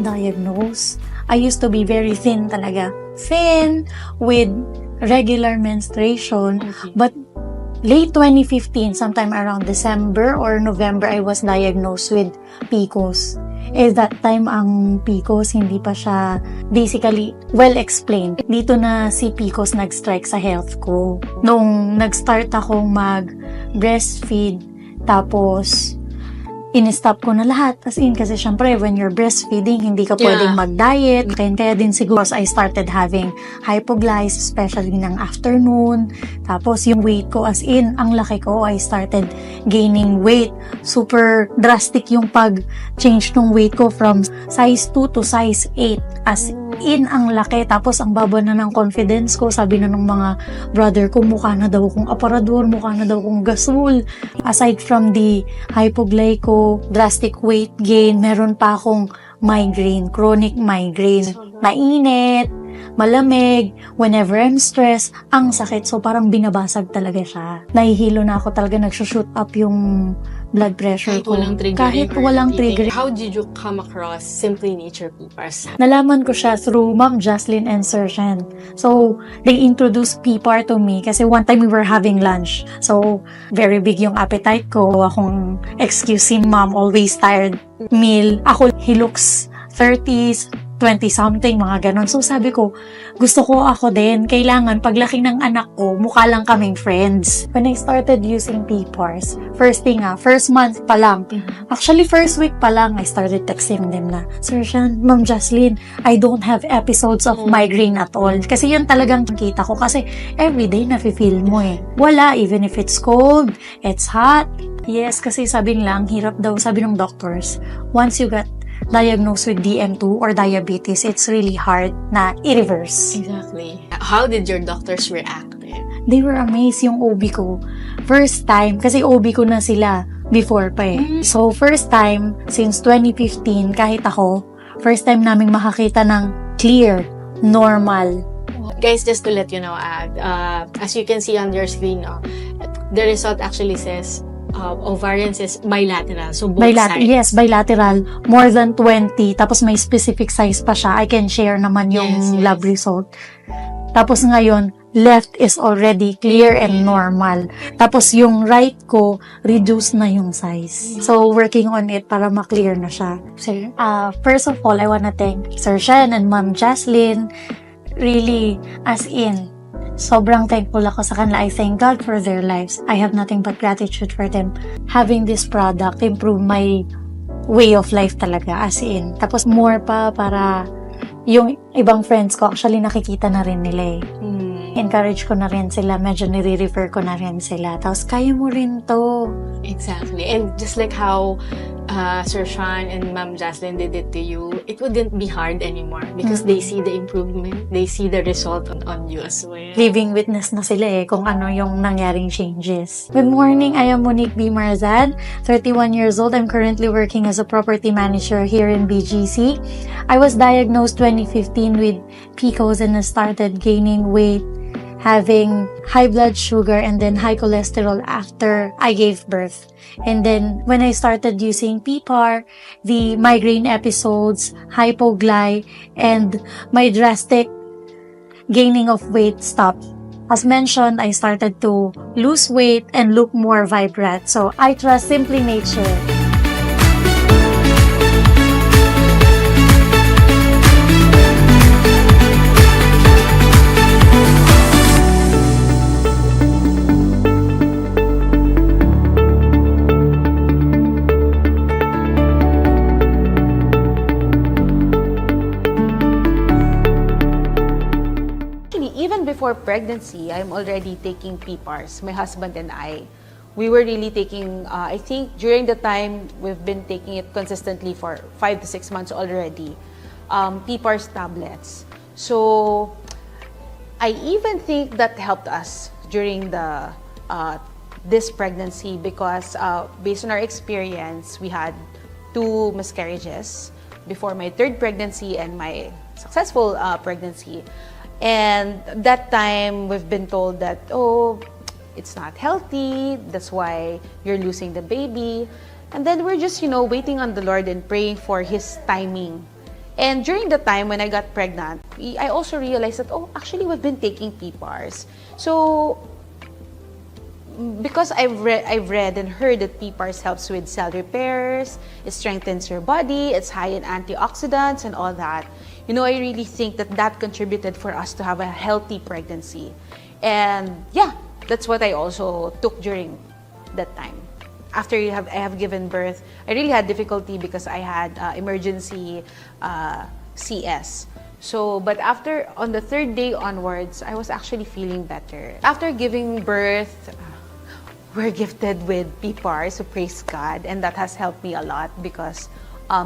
diagnosed. I used to be very thin talaga. Thin, with regular menstruation. Okay. But late 2015, sometime around December or November, I was diagnosed with PCOS. That time, ang PCOS, hindi pa siya basically well-explained. Dito na si PCOS nag-strike sa health ko. Nung nag-start akong mag-breastfeed, tapos in-stop ko na lahat. As in, kasi syempre, when you're breastfeeding, hindi ka pwedeng mag-diet. Kaya din siguro, I started having hypoglyce, especially ng afternoon. Tapos, yung weight ko, as in, ang laki ko, I started gaining weight. Super drastic yung pag-change ng weight ko from size 2 to size 8. As in, ang laki. Tapos, ang baba na ng confidence ko. Sabi na ng mga brother ko, mukha na daw akong aparador, mukha na daw akong gasol. Aside from the hypoglyco, drastic weight gain, meron pa akong migraine, chronic migraine. Mainit, malamig, whenever I'm stressed, ang sakit. So, parang binabasag talaga siya. Nahihilo na ako talaga, nagsushoot up yung blood pressure ko. Kahit walang trigger. How did you come across Simply Nature PPARS? Nalaman ko siya through Ms Jansen and Mr. Jhen. So, they introduced PPAR to me kasi one time we were having lunch. So, very big yung appetite ko. Akong excusing mom, always tired meal. Ako, he looks 30s, 20-something, mga ganon. So, sabi ko, gusto ko ako din. Kailangan, paglaki ng anak ko, mukha lang kaming friends. When I started using PPARS, first month pa lang. Actually, first week pa lang, I started texting them na, Sir Shyan, Ma'am Jocelyn, I don't have episodes of migraine at all. Kasi yun talagang kita ko. Kasi everyday, nafe-feel mo eh. Wala, even if it's cold, it's hot. Yes, kasi sabi nila, ang hirap daw, sabi ng doctors, once you got diagnosed with DM2 or diabetes, it's really hard na i-reverse. Exactly. How did your doctors react? They were amazed yung OB ko. First time, kasi OB ko na sila before pa eh. So, first time, since 2015, kahit ako, first time naming makakita ng clear, normal. Guys, just to let you know, as you can see on your screen, the result actually says ovarian is bilateral. So, both sides. Yes, bilateral. More than 20. Tapos may specific size pa siya. I can share naman yung lab result. Tapos ngayon, left is already clear and normal. Tapos yung right ko, reduce na yung size. So, working on it para ma-clear na siya. So, first of all, I wanna thank Sir Shyan and Ma'am Jocelyn. Really, as in, sobrang thankful ako sa kanila. I thank God for their lives. I have nothing but gratitude for them. Having this product improve my way of life talaga, as in. Tapos more pa para yung ibang friends ko, actually nakikita na rin nila eh. Encourage ko na rin sila, medyo nire-refer ko na rin sila. Tapos kaya mo rin to. Exactly. And just like how Sir Shyan and Ma'am Jocelyn did it to you, it wouldn't be hard anymore because they see the improvement, they see the result on you as well. Living witness na sila eh kung ano yung nangyaring changes. Good morning, I am Monique B. Marzad, 31 years old. I'm currently working as a property manager here in BGC. I was diagnosed 2015 with PCOS and I started gaining weight, having high blood sugar and then high cholesterol after I gave birth. And then when I started using PPAR, the migraine episodes, hypogly, and my drastic gaining of weight stopped. As mentioned, I started to lose weight and look more vibrant. So I trust Simply Nature. Before pregnancy, I'm already taking PPARS. My husband and I, we were really taking, I think during the time, we've been taking it consistently for 5 to 6 months already, PPARS tablets. So, I even think that helped us during the this pregnancy because based on our experience, we had 2 miscarriages before my 3rd pregnancy and my successful pregnancy. And that time, we've been told that, oh, it's not healthy, that's why you're losing the baby. And then we're just, waiting on the Lord and praying for His timing. And during the time when I got pregnant, I also realized that, oh, actually we've been taking PPARS. So, because I've read and heard that PPARS helps with cell repairs, it strengthens your body, it's high in antioxidants and all that. You know, I really think that that contributed for us to have a healthy pregnancy. And yeah, that's what I also took during that time. After I have given birth, I really had difficulty because I had emergency CS. So, but after, on the third day onwards, I was actually feeling better. After giving birth, we're gifted with PPARS, so praise God, and that has helped me a lot because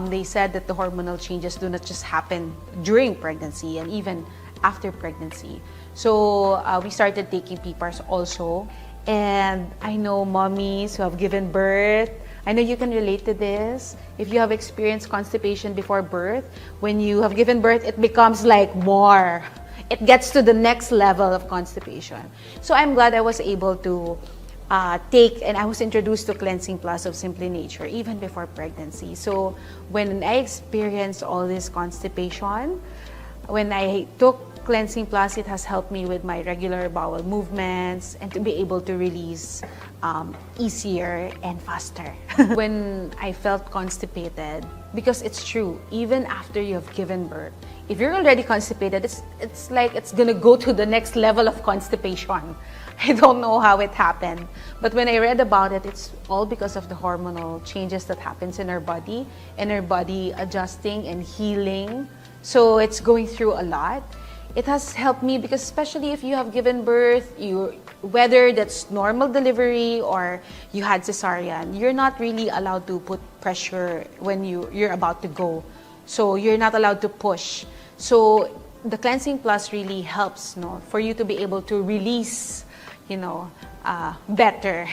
they said that the hormonal changes do not just happen during pregnancy and even after pregnancy. So we started taking PPARS also. And I know mommies who have given birth, I know you can relate to this. If you have experienced constipation before birth, when you have given birth, it becomes like more. It gets to the next level of constipation. So I'm glad I was able to take, and I was introduced to Cleansing Plus of Simply Nature even before pregnancy. So when I experienced all this constipation, when I took Cleansing Plus, it has helped me with my regular bowel movements and to be able to release easier and faster. When I felt constipated, because it's true, even after you have given birth, if you're already constipated, it's like it's gonna go to the next level of constipation. I don't know how it happened, but when I read about it, it's all because of the hormonal changes that happens in our body and our body adjusting and healing. So it's going through a lot. It has helped me because especially if you have given birth, whether that's normal delivery or you had cesarean, you're not really allowed to put pressure when you're about to go. So you're not allowed to push. So the Cleansing Plus really helps, no, for you to be able to release, better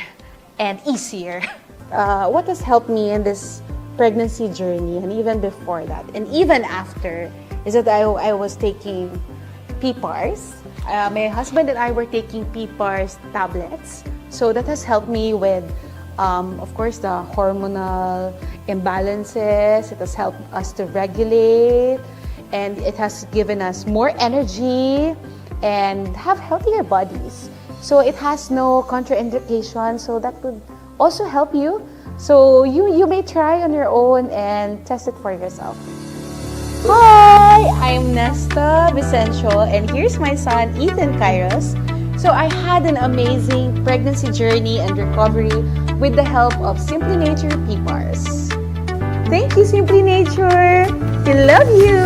and easier. What has helped me in this pregnancy journey and even before that and even after is that I was taking PPARS. My husband and I were taking PPARS tablets. So that has helped me with, of course, the hormonal imbalances. It has helped us to regulate, and it has given us more energy and have healthier bodies. So it has no contraindication, so that could also help you. So you may try on your own and test it for yourself. Hi, I'm Nesta Vicencio, and here's my son, Ethan Kairos. So I had an amazing pregnancy journey and recovery with the help of Simply Nature PPARS. Thank you, Simply Nature. We love you.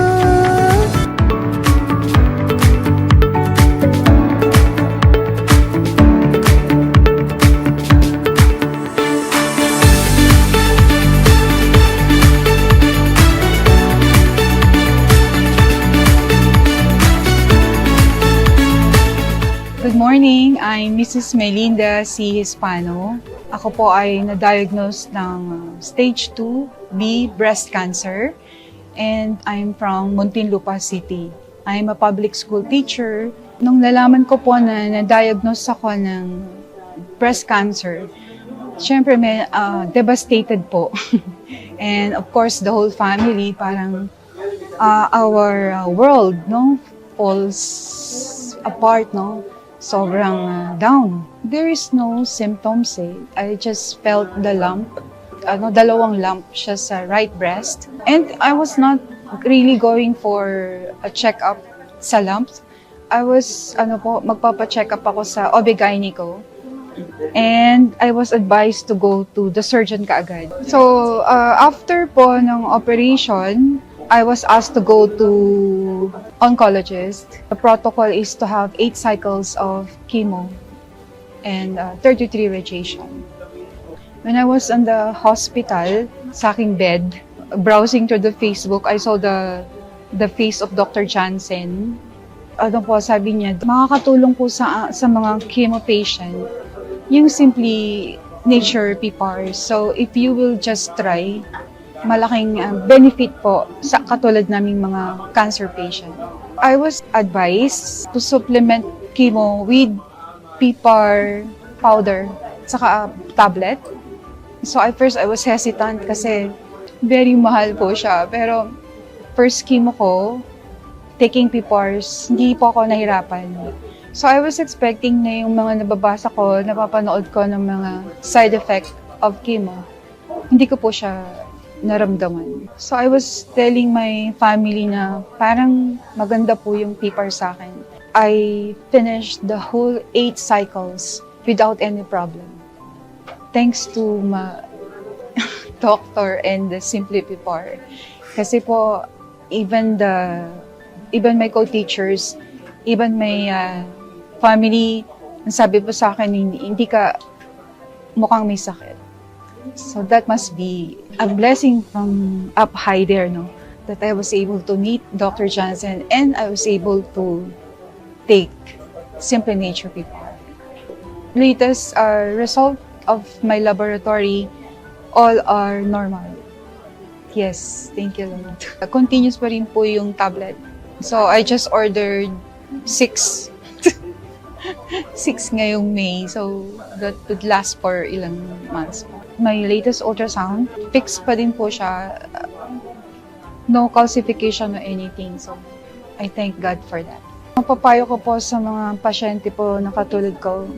Good morning, I'm Mrs. Melinda C. Hispano. Ako po ay na-diagnose ng stage 2B breast cancer, and I'm from Muntinlupa City. I'm a public school teacher. Nung nalaman ko po na na-diagnose ako ng breast cancer, syempre may devastated po. And of course, the whole family, parang our world, no, falls apart, no? Sobrang down. There is no symptoms eh. I just felt the lump. Dalawang lump siya sa right breast. And I was not really going for a check-up sa lumps. I was, magpapa-check up ako sa OB-GYN ko. And I was advised to go to the surgeon kaagad. So, after po ng operation, I was asked to go to oncologist. The protocol is to have 8 cycles of chemo and 33 radiation. When I was in the hospital, sa aking bed, browsing through the Facebook, I saw the face of Dr. Jansen. Sabi niya, makakatulong po sa mga chemo patient, yung Simply Nature PPARS. So if you will just try, malaking benefit po sa katulad naming mga cancer patient. I was advised to supplement chemo with PPAR powder saka tablet. So at first I was hesitant kasi very mahal po siya. Pero first chemo ko, taking PPARS, hindi po ako nahirapan. So I was expecting na yung mga nababasa ko, napapanood ko ng mga side effect of chemo. Hindi ko po siya naramdaman. So I was telling my family na parang maganda po yung PPARS sa akin. I finished the whole 8 cycles without any problem. Thanks to my doctor and the Simply PPAR. Kasi po, even my co-teachers, even my family, ang sabi po sa akin, hindi ka mukhang may sakit. So that must be a blessing from up high there, no? That I was able to meet Dr. Jansen and I was able to take Simply Nature PPAR. Latest result of my laboratory, all are normal. Yes, thank you, Lord. Continuous pa rin po yung tablet. So I just ordered 6. 6 ngayong May. So that would last for ilang months. My latest ultrasound, fixed pa din po siya. No calcification or anything. So I thank God for that. Ang papayo ko po sa mga pasyente po na katulad ko,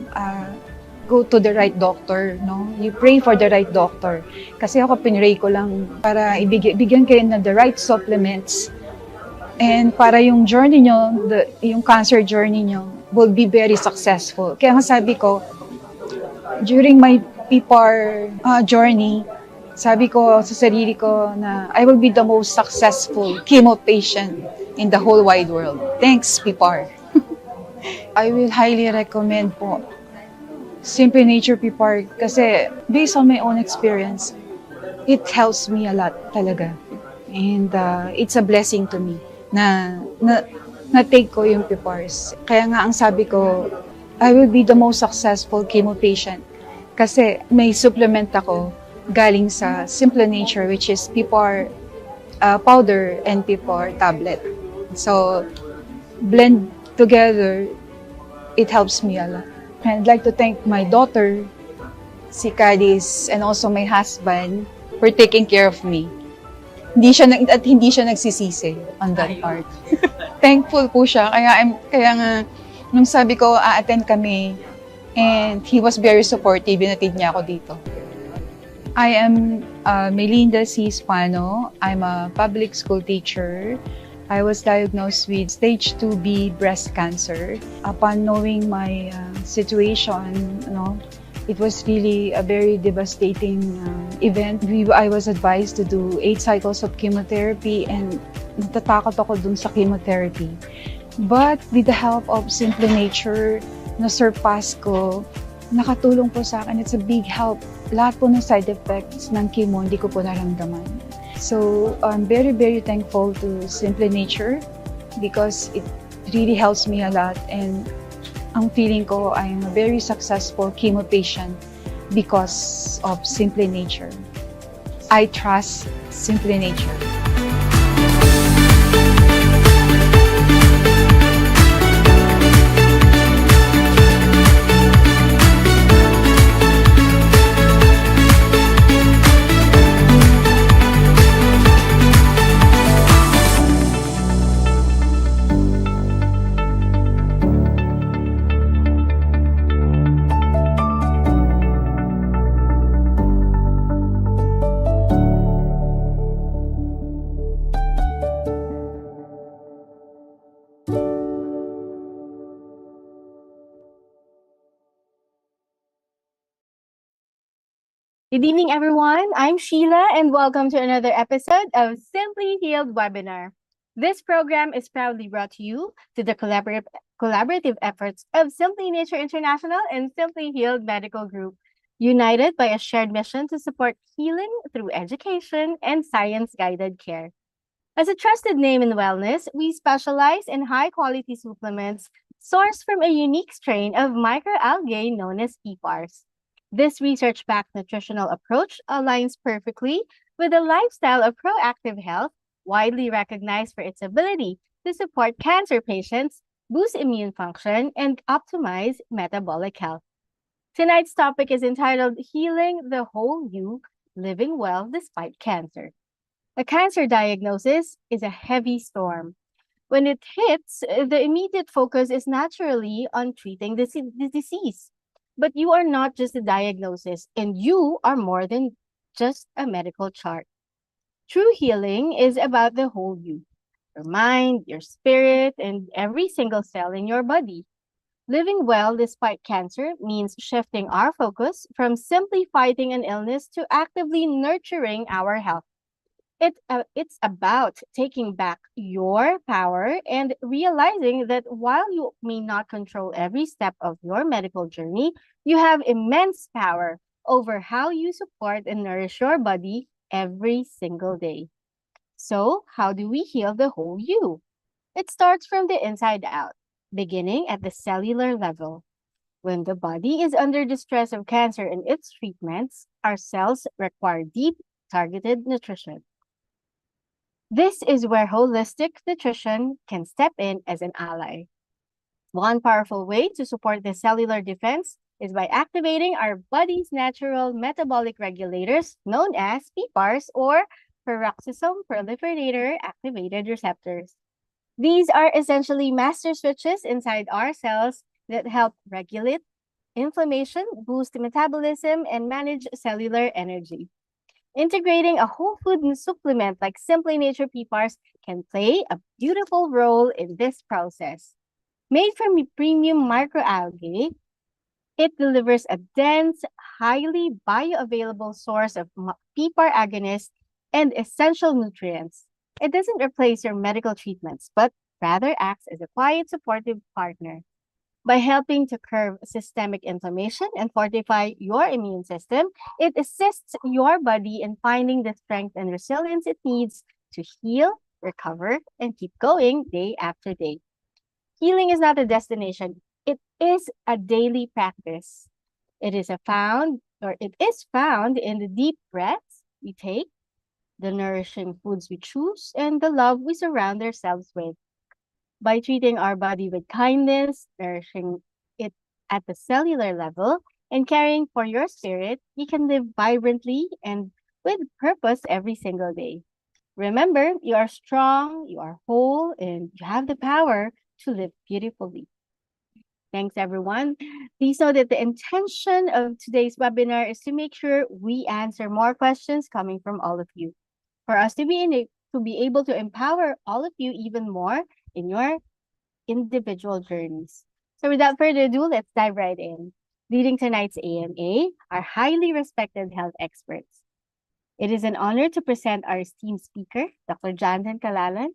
go to the right doctor, no? You pray for the right doctor. Kasi ako pinray ko lang para bigyan kayo ng the right supplements. And para yung journey nyo, yung cancer journey nyo, will be very successful. Kaya nga sabi ko, during my PPAR journey, sabi ko sa sarili ko na I will be the most successful chemo patient in the whole wide world. Thanks, PPAR. I will highly recommend po Simply Nature PPAR kasi based on my own experience, it helps me a lot talaga. And it's a blessing to me na take ko yung PPARS. Kaya nga ang sabi ko, I will be the most successful chemo patient kasi may supplement ako galing sa Simply Nature, which is PPAR powder and PPAR tablet. So, blend together, it helps me a lot. And I'd like to thank my daughter, si Cadiz, and also my husband for taking care of me. Hindi siya nagsisisi on that part. Thankful po siya. Kaya nga, nung sabi ko, a-attend kami, and he was very supportive, binatid niya ako dito. I am Melinda C. Spano. I'm a public school teacher. I was diagnosed with stage 2B breast cancer. Upon knowing my situation, it was really a very devastating event. I was advised to do 8 cycles of chemotherapy and natatakot ako dun sa chemotherapy. But with the help of Simply Nature, na-surpass ko, nakatulong po sa akin. It's a big help. Lahat po ng side effects ng chemo, hindi ko po naramdaman. So, I'm very, very thankful to Simply Nature because it really helps me a lot. And ang feeling ko, I'm a very successful chemo patient because of Simply Nature. I trust Simply Nature. Good evening, everyone. I'm Sheila, and welcome to another episode of Simply Healed Webinar. This program is proudly brought to you to the collaborative efforts of Simply Nature International and Simply Healed Medical Group, united by a shared mission to support healing through education and science-guided care. As a trusted name in wellness, we specialize in high-quality supplements sourced from a unique strain of microalgae known as PPARS. This research-backed nutritional approach aligns perfectly with a lifestyle of proactive health, widely recognized for its ability to support cancer patients, boost immune function, and optimize metabolic health. Tonight's topic is entitled Healing the Whole You, Living Well Despite Cancer. A cancer diagnosis is a heavy storm. When it hits, the immediate focus is naturally on treating the disease. But you are not just a diagnosis, and you are more than just a medical chart. True healing is about the whole you, your mind, your spirit, and every single cell in your body. Living well despite cancer means shifting our focus from simply fighting an illness to actively nurturing our health. It's about taking back your power and realizing that while you may not control every step of your medical journey, you have immense power over how you support and nourish your body every single day. So, how do we heal the whole you? It starts from the inside out, beginning at the cellular level. When the body is under the stress of cancer and its treatments, our cells require deep, targeted nutrition. This is where holistic nutrition can step in as an ally. One powerful way to support the cellular defense is by activating our body's natural metabolic regulators known as PPARS or peroxisome proliferator activated receptors. These are essentially master switches inside our cells that help regulate inflammation, boost metabolism, and manage cellular energy. Integrating a whole food supplement like Simply Nature PPARS can play a beautiful role in this process. Made from premium microalgae, it delivers a dense, highly bioavailable source of PPAR agonists and essential nutrients. It doesn't replace your medical treatments, but rather acts as a quiet, supportive partner. By helping to curb systemic inflammation and fortify your immune system, it assists your body in finding the strength and resilience it needs to heal, recover, and keep going day after day. Healing is not a destination, it is a daily practice. It is found in the deep breaths we take, the nourishing foods we choose, and the love we surround ourselves with. By treating our body with kindness, nourishing it at the cellular level, and caring for your spirit, you can live vibrantly and with purpose every single day. Remember, you are strong, you are whole, and you have the power to live beautifully. Thanks, everyone. Please know that the intention of today's webinar is to make sure we answer more questions coming from all of you, for us to be able to empower all of you even more in your individual journeys. So without further ado, let's dive right in. Leading tonight's AMA are highly respected health experts. It is an honor to present our esteemed speaker, Dr. Jansen Kalalan.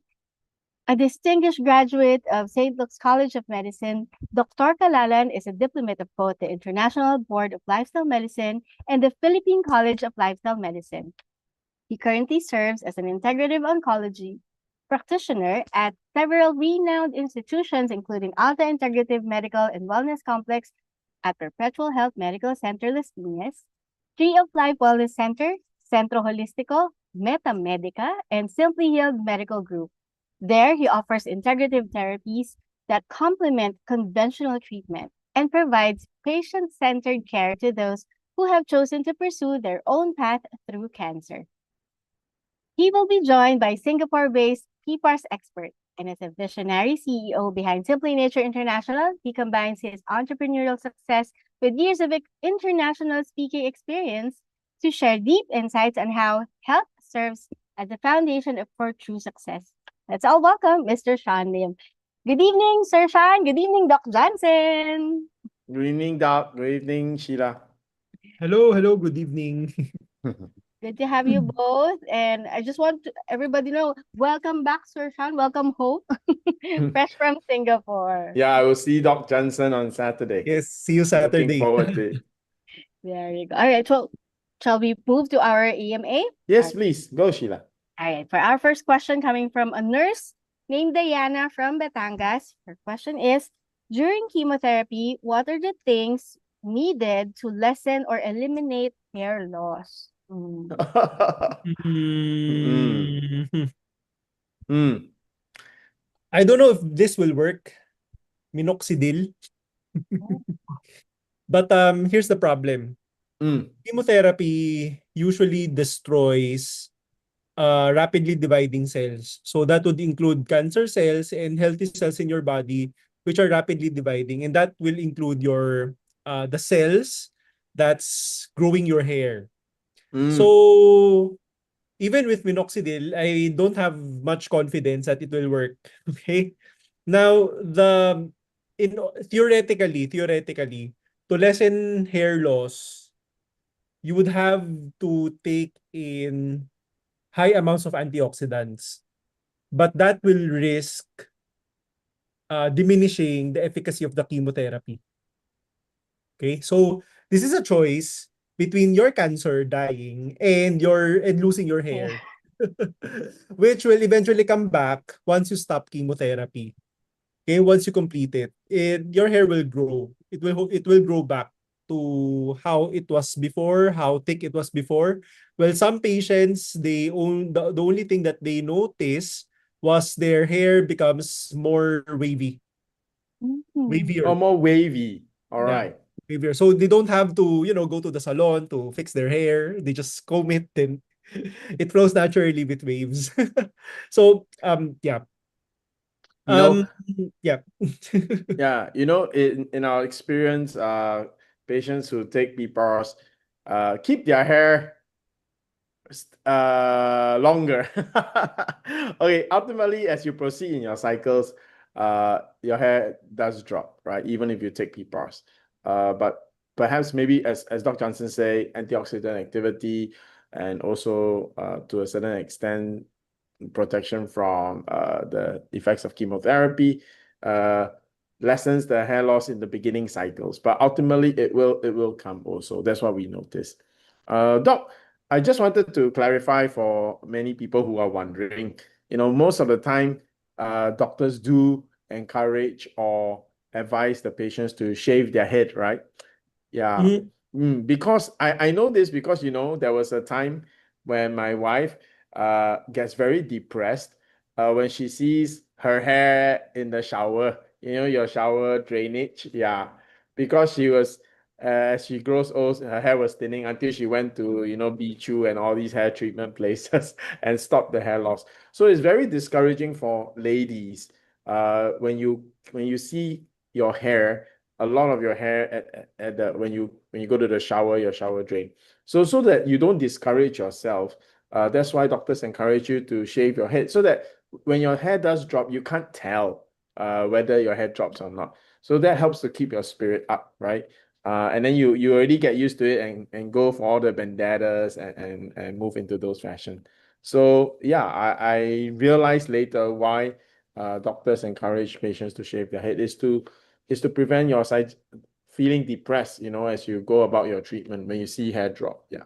A distinguished graduate of St. Luke's College of Medicine, Dr. Kalalan is a diplomat of both the International Board of Lifestyle Medicine and the Philippine College of Lifestyle Medicine. He currently serves as an integrative oncology practitioner at several renowned institutions, including Alta Integrative Medical and Wellness Complex at Perpetual Health Medical Center Las Piñas, Tree of Life Wellness Center, Centro Holístico, Meta Medica, and Simply Healed Medical Group. There, he offers integrative therapies that complement conventional treatment and provides patient-centered care to those who have chosen to pursue their own path through cancer. He will be joined by Singapore-based PPARS expert, and as a visionary CEO behind Simply Nature International, he combines his entrepreneurial success with years of international speaking experience to share deep insights on how health serves as the foundation for true success. Let's all welcome Mr. Shyan Lim. Good evening, Sir Shyan. Good evening, Doc Jansen. Good evening, Doc. Good evening, Sheila. Hello, good evening. Good to have you both. And I just want everybody to know, welcome back, Sir Shyan. Welcome home. Fresh from Singapore. Yeah, I will see Doc Johnson on Saturday. Yes, see you Saturday. Looking forward to it. There you go. All right, so shall we move to our EMA? Yes, please. Go, Sheila. All right, for our first question coming from a nurse named Diana from Batangas. Her question is, during chemotherapy, what are the things needed to lessen or eliminate hair loss? Mm. I don't know if this will work. Minoxidil. But here's the problem. Chemotherapy usually destroys rapidly dividing cells. So that would include cancer cells and healthy cells in your body, which are rapidly dividing, and that will include your the cells that's growing your hair. So even with minoxidil, I don't have much confidence that it will work. Okay. Now, in theoretically, to lessen hair loss, you would have to take in high amounts of antioxidants, but that will risk diminishing the efficacy of the chemotherapy. Okay, so this is a choice between your cancer dying and losing your hair, which will eventually come back once you stop chemotherapy. Okay, once you complete it, your hair will grow. It will grow back to how it was before, how thick it was before. Well, some patients, the only thing that they notice was their hair becomes more wavy, Oh, wavier. more wavy. All Yeah, right. wavier. So they don't have to, go to the salon to fix their hair. They just comb it and it flows naturally with waves. So, yeah. You know, Yeah. yeah, in our experience, patients who take PPARS keep their hair longer. Okay, ultimately, as you proceed in your cycles, your hair does drop, right? Even if you take PPARS. But perhaps maybe as Dr. Johnson say, antioxidant activity and also to a certain extent protection from the effects of chemotherapy lessens the hair loss in the beginning cycles, but ultimately it will come also. That's what we notice. Doc, I just wanted to clarify for many people who are wondering, most of the time, doctors do encourage or advise the patients to shave their head, right? Yeah. Mhm. Because I know this because, there was a time when my wife gets very depressed when she sees her hair in the shower, your shower drainage. Yeah. Because as she grows old, her hair was thinning until she went to, B2 and all these hair treatment places and stopped the hair loss. So it's very discouraging for ladies when you see your hair, a lot of your hair at the when you go to the shower, your shower drain. So that you don't discourage yourself. That's why doctors encourage you to shave your head so that when your hair does drop, you can't tell whether your hair drops or not. So that helps to keep your spirit up, right? And then you already get used to it and go for all the vendettas and move into those fashion. So yeah, I realized later why doctors encourage patients to shave their head is to prevent your side feeling depressed, as you go about your treatment when you see hair drop. Yeah.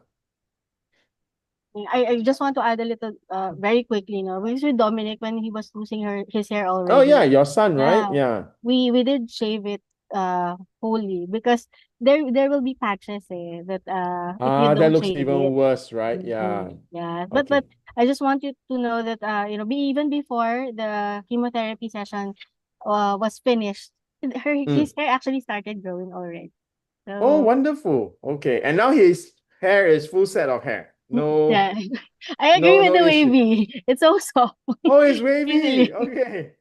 I just want to add a little very quickly, no. With Dominic when he was losing his hair Oh already. yeah, your son, right? Yeah. Yeah. We did shave it wholly because there will be patches that if you That don't looks shave even it. worse, right? Yeah. Yeah. But Okay. I just want you to know that even before the chemotherapy session was finished, his hair actually started growing already. Oh, So wonderful. Okay. And now his hair is full set of hair. No, yeah. I agree no, with no the issue. wavy. It's so soft. Oh, it's wavy. Easily. Okay.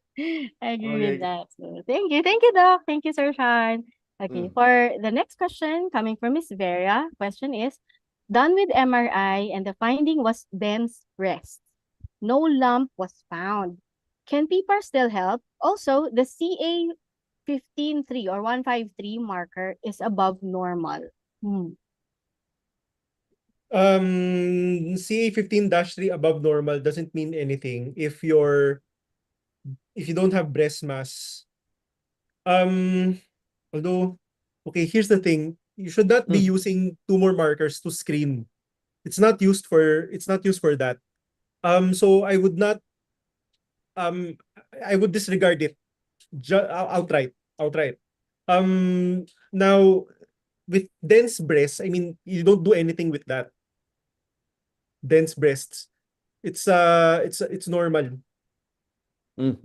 I agree with Okay. that. So thank you. Thank you, Doc. Thank you, Sir Sean. Okay, Mm. for the next question coming from Miss Vera, question is, done with MRI and the finding was dense breast. No lump was found. Can PPAR still help? Also, the CA 15-3 or 153 marker is above normal. Hmm. CA 15-3 above normal doesn't mean anything if you don't have breast mass. Um, Although, okay, here's the thing. You should not be Mm. using tumor markers to screen. It's not used for that. So um I would disregard it outright. Now with dense breasts, I mean, you don't do anything with that. Dense breasts. It's normal. Mm.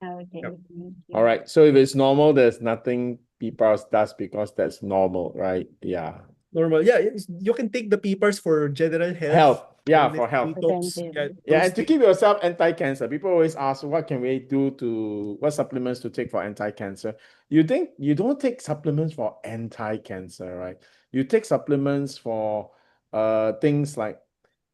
Okay. Yep. Thank All you. right. So if it's normal, there's nothing people does because that's normal, right? Yeah. Normal. Yeah, you can take the PPARs for general health. Health. Yeah, wellness for health. detox. Preventive. Yeah, Yeah, those and to things. keep yourself anti-cancer, people always ask, what can we do what supplements to take for anti-cancer? You think you don't take supplements for anti-cancer, right? You take supplements for things like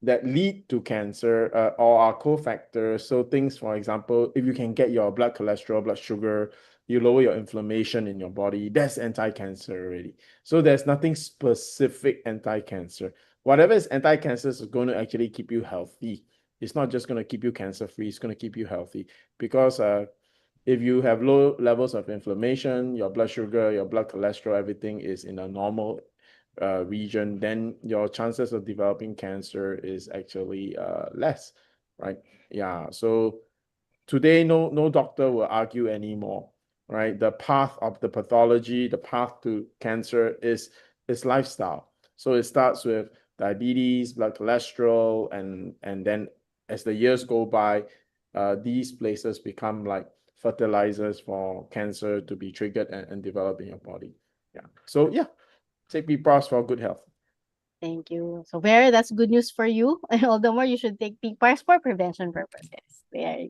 that lead to cancer or are cofactors. So things, for example, if you can get your blood cholesterol, blood sugar, you lower your inflammation in your body, that's anti-cancer already. So there's nothing specific anti-cancer. Whatever is anti-cancer is going to actually keep you healthy. It's not just going to keep you cancer-free, it's going to keep you healthy. Because if you have low levels of inflammation, your blood sugar, your blood cholesterol, everything is in a normal region, then your chances of developing cancer is actually less, right? Yeah. So today, no doctor will argue anymore, right? The path of the pathology, the path to cancer is lifestyle. So it starts with diabetes, blood cholesterol, and then as the years go by, these places become like fertilizers for cancer to be triggered and develop in your body. Yeah. So yeah, take PPARS for good health. Thank you. So, Vera, that's good news for you. And all the more you should take PPARS for prevention purposes. There.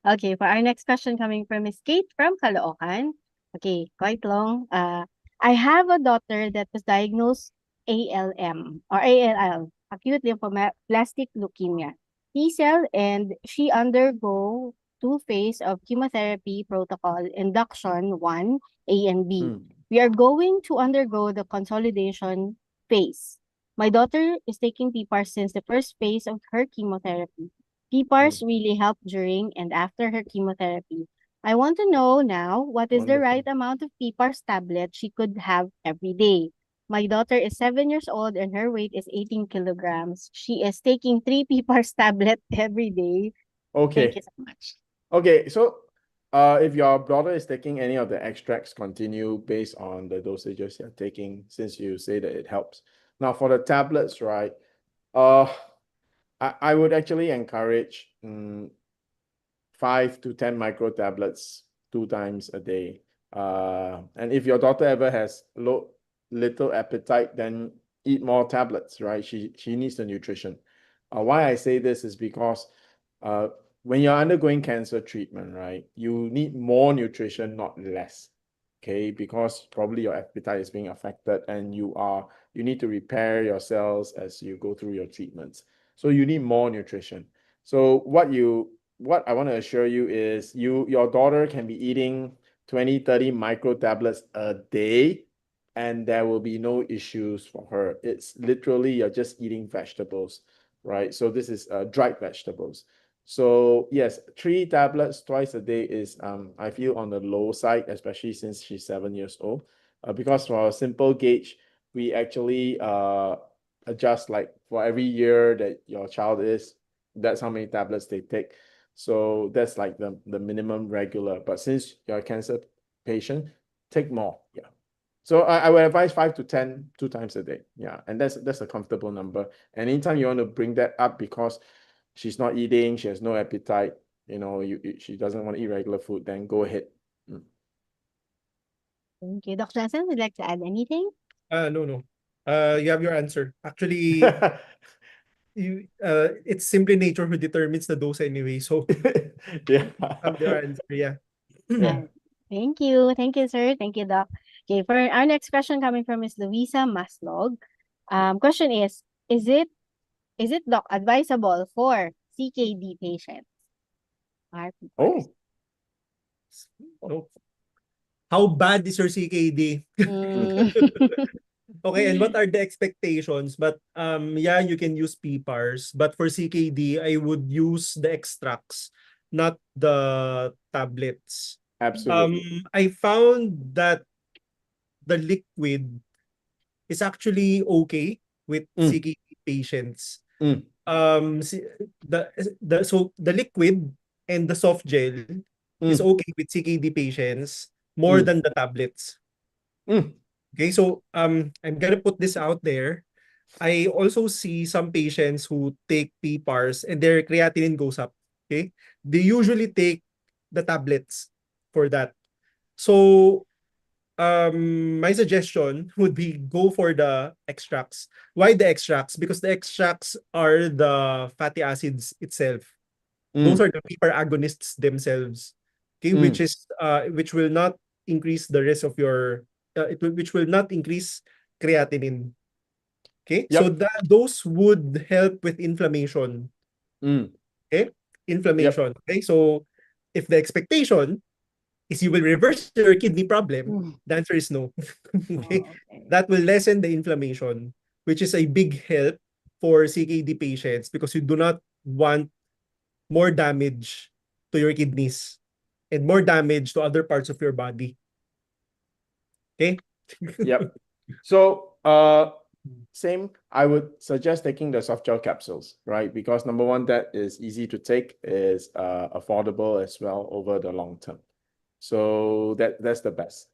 Okay, for our next question coming from Miss Kate from Caloocan. Okay, quite long. I have a daughter that was diagnosed ALM or ALL, acute lymphoblastic leukemia, T-cell, and she undergo two phase of chemotherapy protocol, induction 1, A and B. We are going to undergo the consolidation phase. My daughter is taking PPAR since the first phase of her chemotherapy. PPARS really help during and after her chemotherapy. I want to know now what is the Wonderful. right amount of PPARS tablet she could have every day. My daughter is 7 years old and her weight is 18 kilograms. She is taking 3 PPARS tablet every day. Thank you Okay. so much. Okay. So, if your daughter is taking any of the extracts, continue based on the dosages you're taking, since you say that it helps. Now, for the tablets, right? Uh, I would actually encourage 5 to 10 micro tablets 2 times a day. And if your daughter ever has little appetite, then eat more tablets, right? She needs the nutrition. Why I say this is because uh, when you're undergoing cancer treatment, right, you need more nutrition, not less. Okay, because probably your appetite is being affected and you need to repair your cells as you go through your treatments. So you need more nutrition. So what I want to assure you is your daughter can be eating 20, 30 micro tablets a day and there will be no issues for her. It's literally you're just eating vegetables, right? So this is dried vegetables. So yes, 3 tablets twice a day is I feel on the low side, especially since she's 7 years old. Because for a simple gauge, we actually adjust like for every year that your child is, that's how many tablets they take. So that's like the minimum regular. But since you're a cancer patient, take more. Yeah. So I would advise 5 to 10 2 times a day. Yeah. And that's a comfortable number. And anytime you want to bring that up because she's not eating, she has no appetite, she doesn't want to eat regular food, then go ahead. Thank you. Dr. Jansen, would you like to add anything? No. You have your answer. Actually, it's simply nature who determines the dose anyway. So Yeah. have their answer. Yeah. Yeah. Thank you. Thank you, sir. Thank you, Doc. Okay, for our next question coming from Ms. Louisa Maslog. Question is it, Doc, advisable for CKD patients? Oh. Oh, how bad is your CKD? Mm. Okay, and what are the expectations? But yeah, you can use PPARS, but for CKD, I would use the extracts, not the tablets. Absolutely. I found that the liquid is actually okay with CKD patients. Mm. Si- the liquid and the soft gel is Mm. okay with CKD patients more Mm. than the tablets. Mm. Okay, so I'm gonna put this out there. I also see some patients who take PPARS and their creatinine goes up. Okay, they usually take the tablets for that. So my suggestion would be go for the extracts. Why the extracts? Because the extracts are the fatty acids itself. Those Mm, are the PPAR agonists themselves. Okay, mm, which will not increase the risk of your which will not increase creatinine. Okay, so yep. that those would help with inflammation. Mm, Okay, yep. inflammation. Okay, so if the expectation is you will reverse your kidney problem, Mm. the answer is no. Okay, Oh, okay. that will lessen the inflammation, which is a big help for CKD patients because you do not want more damage to your kidneys and more damage to other parts of your body. Okay? Yep. So, same, I would suggest taking the soft gel capsules, right? Because number one, that is easy to take, is affordable as well over the long term. So that's the best.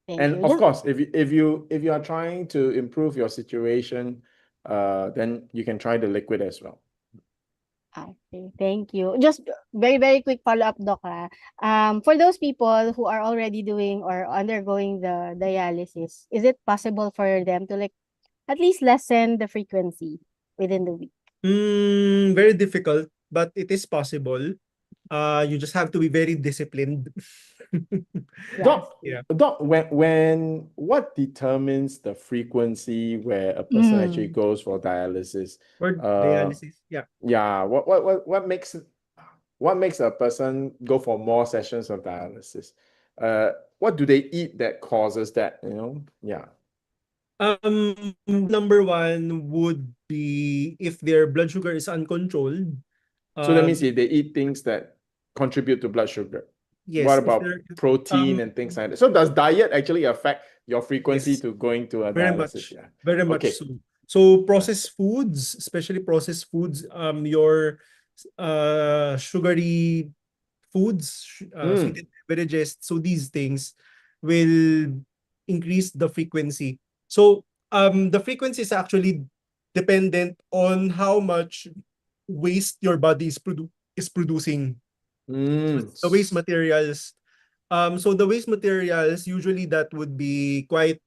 Thank And you. of Just course, if you are trying to improve your situation, then you can try the liquid as well. okay, thank you. Just very, very quick follow-up, Doc. For those people who are already doing or undergoing the dialysis, is it possible for them to like at least lessen the frequency within the week? Very difficult, but it is possible. You just have to be very disciplined. Yes. Doc, Yeah. Doc, when what determines the frequency where a person actually Mm. goes for dialysis? Or Uh, dialysis. Yeah. yeah, what makes a person go for more sessions of dialysis? What do they eat that causes that, you know? Yeah. Number one would be if their blood sugar is uncontrolled. So that means Um, they eat things that contribute to blood sugar. What yes, if about they're protein um and things like that? So does diet actually affect your frequency yes, to going to a very dialysis? much, Yeah. very much Okay. so. So Yeah. processed foods, especially processed foods, your sugary foods, Mm, sweetened beverages, so these things will increase the frequency. So the frequency is actually dependent on how much waste your body is producing. So mm, it's the waste materials. So the waste materials usually that would be quite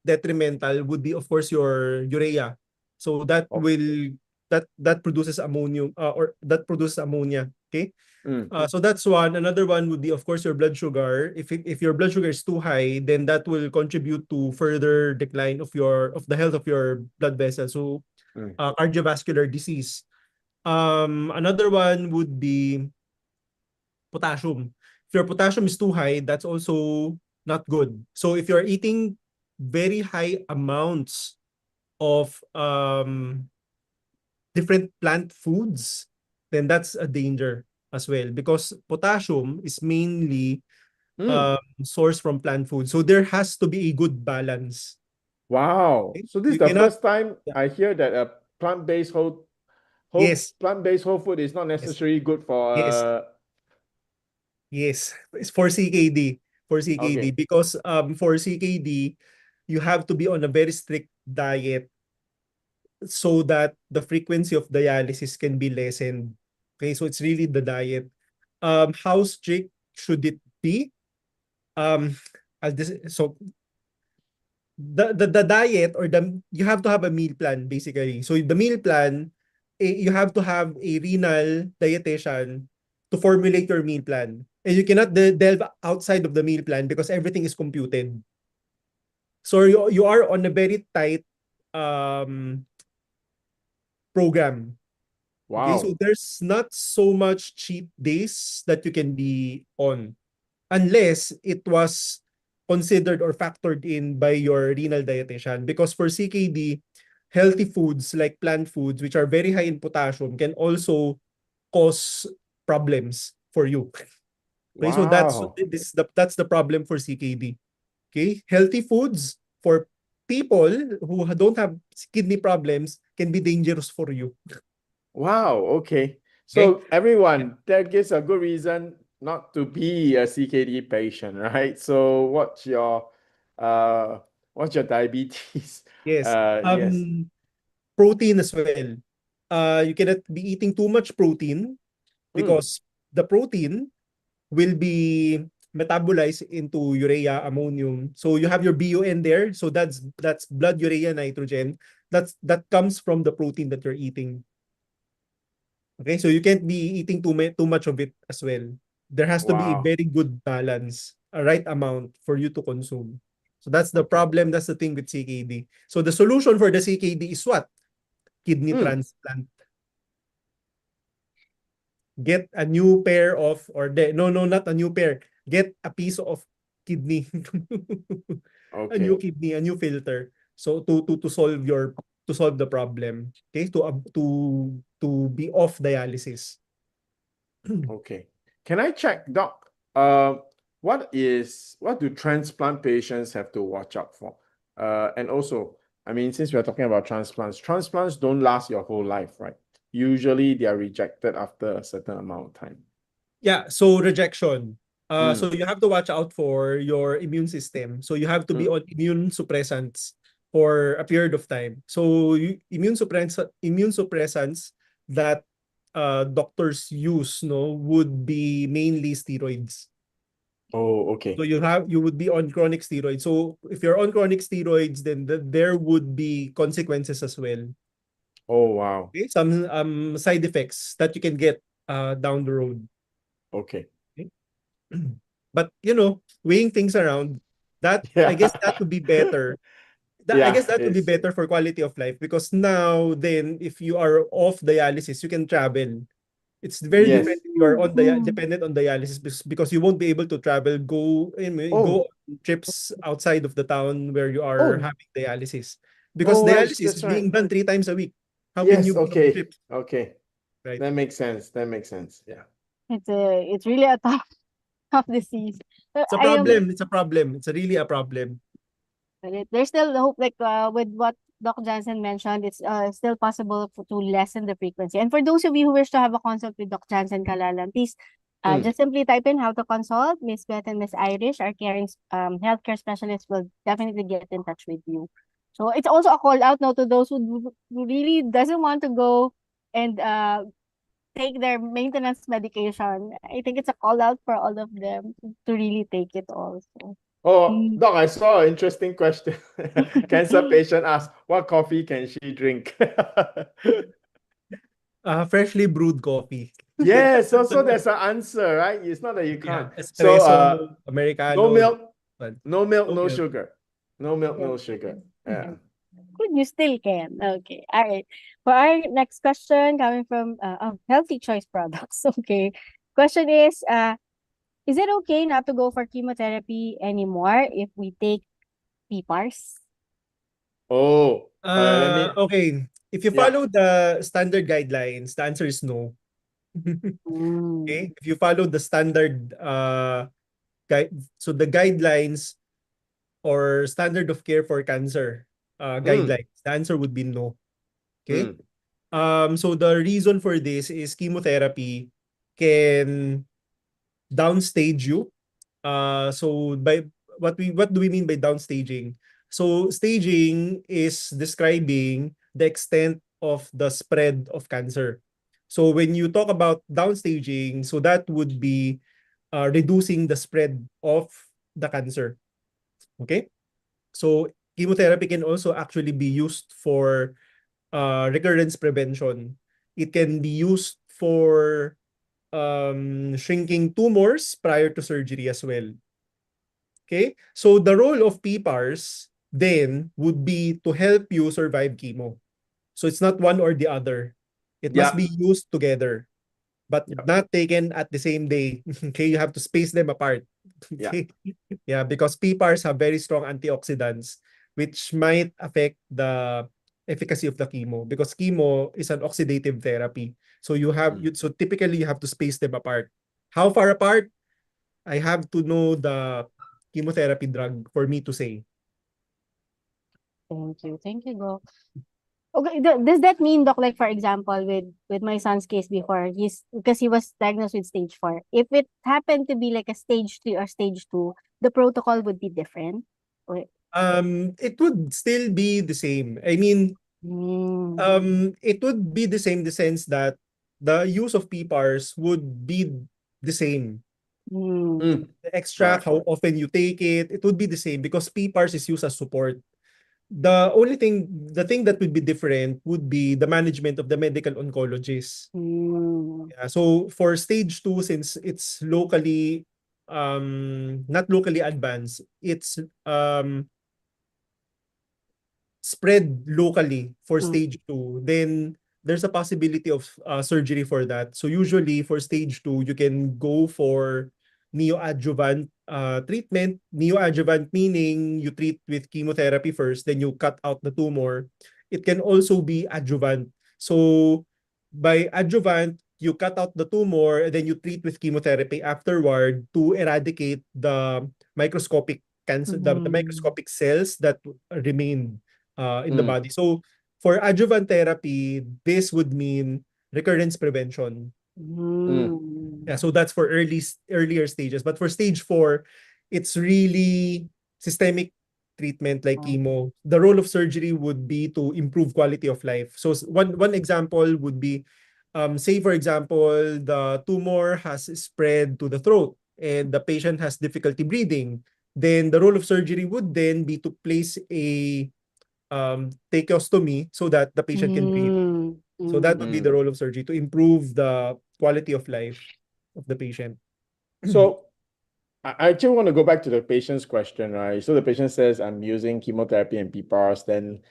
detrimental would be of course your urea. So oh, that produces ammonium or that produces ammonia. Okay. mm, So that's one. Another one would be, of course, your blood sugar. If your blood sugar is too high, then that will contribute to further decline of the health of your blood vessels. So, mm. cardiovascular disease. Another one would be potassium. If your potassium is too high, that's also not good. So, if you're eating very high amounts of different plant foods, then that's a danger as well because potassium is mainly Mm. sourced from plant food. So there has to be a good balance. Wow. Okay? So this is You the cannot. first time Yeah. I hear that a plant-based Yes, plant-based whole food is not yes, necessarily good for yes, yes. It's for CKD, okay. because for CKD you have to be on a very strict diet so that the frequency of dialysis can be lessened. Okay, so it's really the diet. How strict should it be? Um, so the diet or the you have to have a meal plan basically. So the meal plan, you have to have a renal dietitian to formulate your meal plan. And you cannot delve outside of the meal plan because everything is computed. So you are on a very tight um program. Okay, so Wow. there's not so much cheat days that you can be on unless it was considered or factored in by your renal dietitian. Because for CKD, healthy foods like plant foods, which are very high in potassium, can also cause problems for you. Okay, so Wow. that's the problem for CKD. Okay, healthy foods for people who don't have kidney problems can be dangerous for you. Wow. Okay. Okay. So everyone, that gives a good reason not to be a CKD patient, right? So uh what's your diabetes? Yes. Yes. Protein as well. You cannot be eating too much protein Mm, because the protein will be metabolize into urea, ammonium. So you have your BUN there. So that's blood urea nitrogen. That comes from the protein that you're eating. Okay, so you can't be eating too much of it as well. There has to be a Wow. very good balance, a right amount for you to consume. So that's the Okay. problem. That's the thing with CKD. So the solution for the CKD is what? Kidney Mm. transplant. Get a new pair of, no, not a new pair. Get a piece of kidney. A new Okay. kidney, a new filter. So to solve the problem. Okay, to be off dialysis. Okay. Can I check, Doc? What do transplant patients have to watch out for? And also, I mean, since we're talking about transplants don't last your whole life, right? Usually they are rejected after a certain amount of time. Yeah, so rejection. So Mm. you have to watch out for your immune system. So you have to be Mm. on immune suppressants for a period of time. So immune suppressants that doctors use would be mainly steroids. Oh, So okay. you would be on chronic steroids. So if you're on chronic steroids, then there would be consequences as well. Oh, wow. Okay? Some side effects that you can get down the road. Okay. Okay? But weighing things around, I Yeah. guess that would be better. I Yeah, guess that would be it's better for quality of life because now then if you are off dialysis, you can travel. It's very yes. different if you are on Mm. dependent on dialysis because you won't be able to travel, go Oh, on trips outside of the town where you are oh, having dialysis. Because oh, right. dialysis That's is right. being done 3 times a week. How can Yes, you be on okay. trips, Okay. right? That makes sense. That makes sense. Yeah. It's really a tough disease. It's a I am problem. It's a problem. It's really a problem. there's still hope, like with what Doc Jansen mentioned, it's still possible to lessen the frequency. And for those of you who wish to have a consult with Doc Jansen Kalalan, please Mm. just simply type in how to consult. Miss Beth and Miss Irish, our caring healthcare specialists, will definitely get in touch with you. So it's also a call out now to those who really doesn't want to go and take their maintenance medication. I think it's a call out for all of them to really take it also. Oh, Mm. Doc, I saw an interesting question. Cancer patient asked, what coffee can she drink? Freshly brewed coffee. Yeah, so there's an answer, right? It's not that you Yeah, can't. So espresso, no americano, milk, but no milk, no no milk. sugar. No milk, Yes. no sugar. Yeah. Good, you still can. Okay. All right. For our next question coming from Healthy Choice Products. Okay. Question is it okay not to go for chemotherapy anymore if we take PPARS? Oh, let me, Okay. If you yeah. follow the standard guidelines, the answer is no. Mm. Okay? If you follow the standard guide, so the guidelines or standard of care for cancer Mm, guidelines, the answer would be no. Okay? mm, So the reason for this is chemotherapy can downstage you. So by what do we mean by downstaging? So staging is describing the extent of the spread of cancer. So when you talk about downstaging, so that would be reducing the spread of the cancer. Okay? So chemotherapy can also actually be used for recurrence prevention. It can be used for shrinking tumors prior to surgery as well. Okay? So the role of PPARS then would be to help you survive chemo. So it's not one or the other. It must yeah, be used together, but yeah, not taken at the same day. Okay, you have to space them apart. yeah. Okay. Yeah, because PPARs have very strong antioxidants which might affect the efficacy of the chemo because chemo is an oxidative therapy. So Mm. so typically you have to space them apart. How far apart? I have to know the chemotherapy drug for me to say. Thank you. Thank you, Doc. Okay, does that mean, Doc, like for example, with my son's case before, because he was diagnosed with stage 4. If it happened to be like a stage 3 or stage 2, the protocol would be different. Or, It would still be the same. I mean, mm, it would be the same in the sense that the use of PPARs would be the same. Mm. The extract, Right. how often you take it would be the same because PPARS is used as support. The thing that would be different would be the management of the medical oncologist. Yeah, so for stage 2, since it's locally, not locally advanced, it's spread locally for stage 2, then there's a possibility of surgery for that. So usually for stage 2, you can go for neoadjuvant treatment. Neoadjuvant meaning you treat with chemotherapy first, then you cut out the tumor. It can also be adjuvant. So by adjuvant, you cut out the tumor and then you treat with chemotherapy afterward to eradicate the microscopic cancer, the microscopic cells that remain in the Mm. body. So for adjuvant therapy, this would mean recurrence prevention. Mm. Yeah, so that's for earlier stages. But for stage 4, it's really systemic treatment like chemo. The role of surgery would be to improve quality of life. So one example would be, say for example, the tumor has spread to the throat and the patient has difficulty breathing. Then the role of surgery would then be to place a tracheostomy so that the patient can breathe. So that would be the Mm. role of surgery to improve the quality of life of the patient. So I actually want to go back to the patient's question, right? So the patient says, I'm using chemotherapy and PPARS, then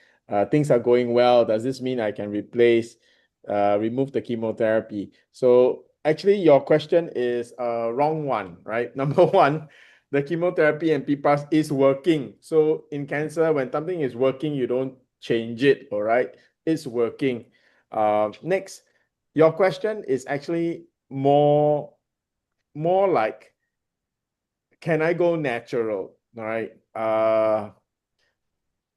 things are going well. Does this mean I can remove the chemotherapy? So actually, your question is a wrong one, right? Number one, the chemotherapy and PPARS is working. So in cancer, when something is working, you don't change it, all right? It's working. Next, your question is actually more like, can I go natural? All right.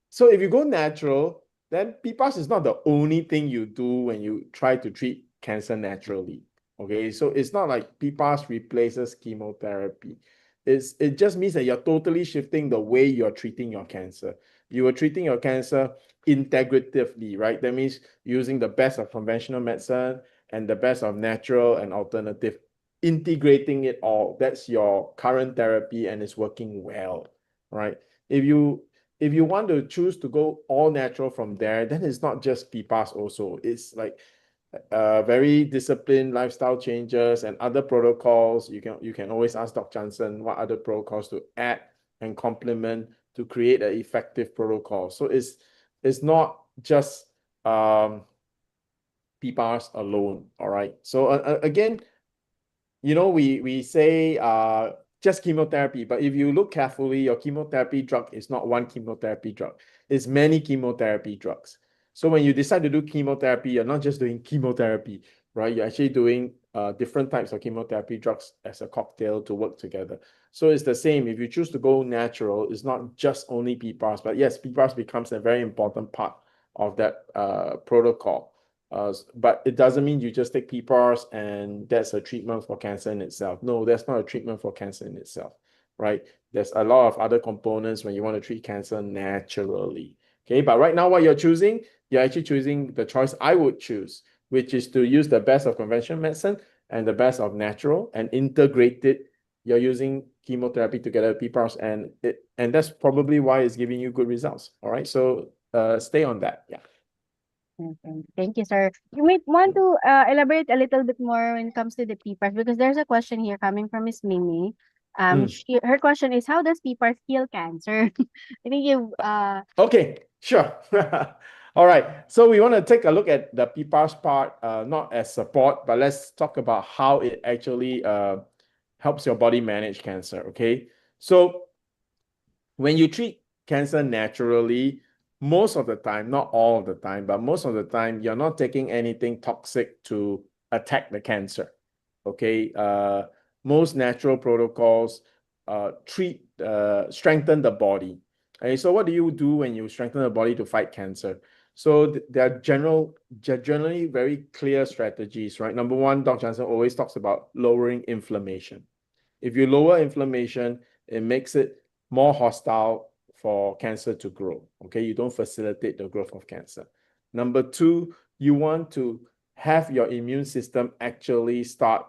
So if you go natural, then PPARS is not the only thing you do when you try to treat cancer naturally. Okay, so it's not like PPARS replaces chemotherapy. It just means that you're totally shifting the way you're treating your cancer. You are treating your cancer integratively, right? That means using the best of conventional medicine and the best of natural and alternative, integrating it all. That's your current therapy and it's working well, right? If you want to choose to go all natural from there, then it's not just PPAS also. It's like very disciplined lifestyle changes and other protocols. You can always ask Dr. Jansen what other protocols to add and complement to create an effective protocol. So it's not just PPAS alone. All right. So again, we say just chemotherapy, but if you look carefully, your chemotherapy drug is not one chemotherapy drug. It's many chemotherapy drugs. So when you decide to do chemotherapy, you're not just doing chemotherapy, right? You're actually doing different types of chemotherapy drugs as a cocktail to work together. So it's the same. If you choose to go natural, it's not just only PPARS, but yes, PPARS becomes a very important part of that protocol. But it doesn't mean you just take PPARS and that's a treatment for cancer in itself. No, that's not a treatment for cancer in itself, right? There's a lot of other components when you want to treat cancer naturally. Okay, but right now what you're actually choosing the choice I would choose, which is to use the best of conventional medicine and the best of natural and integrate it. You're using chemotherapy together with PPARS, and that's probably why it's giving you good results. All right, so stay on that. Yeah. Okay. Thank you, sir. You might want to elaborate a little bit more when it comes to the PPARS because there's a question here coming from Miss Mimi. Her question is, how does PPARS heal cancer? I think you Okay, sure. All right. So we want to take a look at the PPARS part, not as support, but let's talk about how it actually helps your body manage cancer. Okay. So when you treat cancer naturally, most of the time, not all of the time, but most of the time, you're not taking anything toxic to attack the cancer. Okay. Most natural protocols strengthen the body. Okay, so what do you do when you strengthen the body to fight cancer? So there are generally very clear strategies, right? Number one, Dr. Jansen always talks about lowering inflammation. If you lower inflammation, it makes it more hostile for cancer to grow. Okay, you don't facilitate the growth of cancer. Number two, you want to have your immune system actually start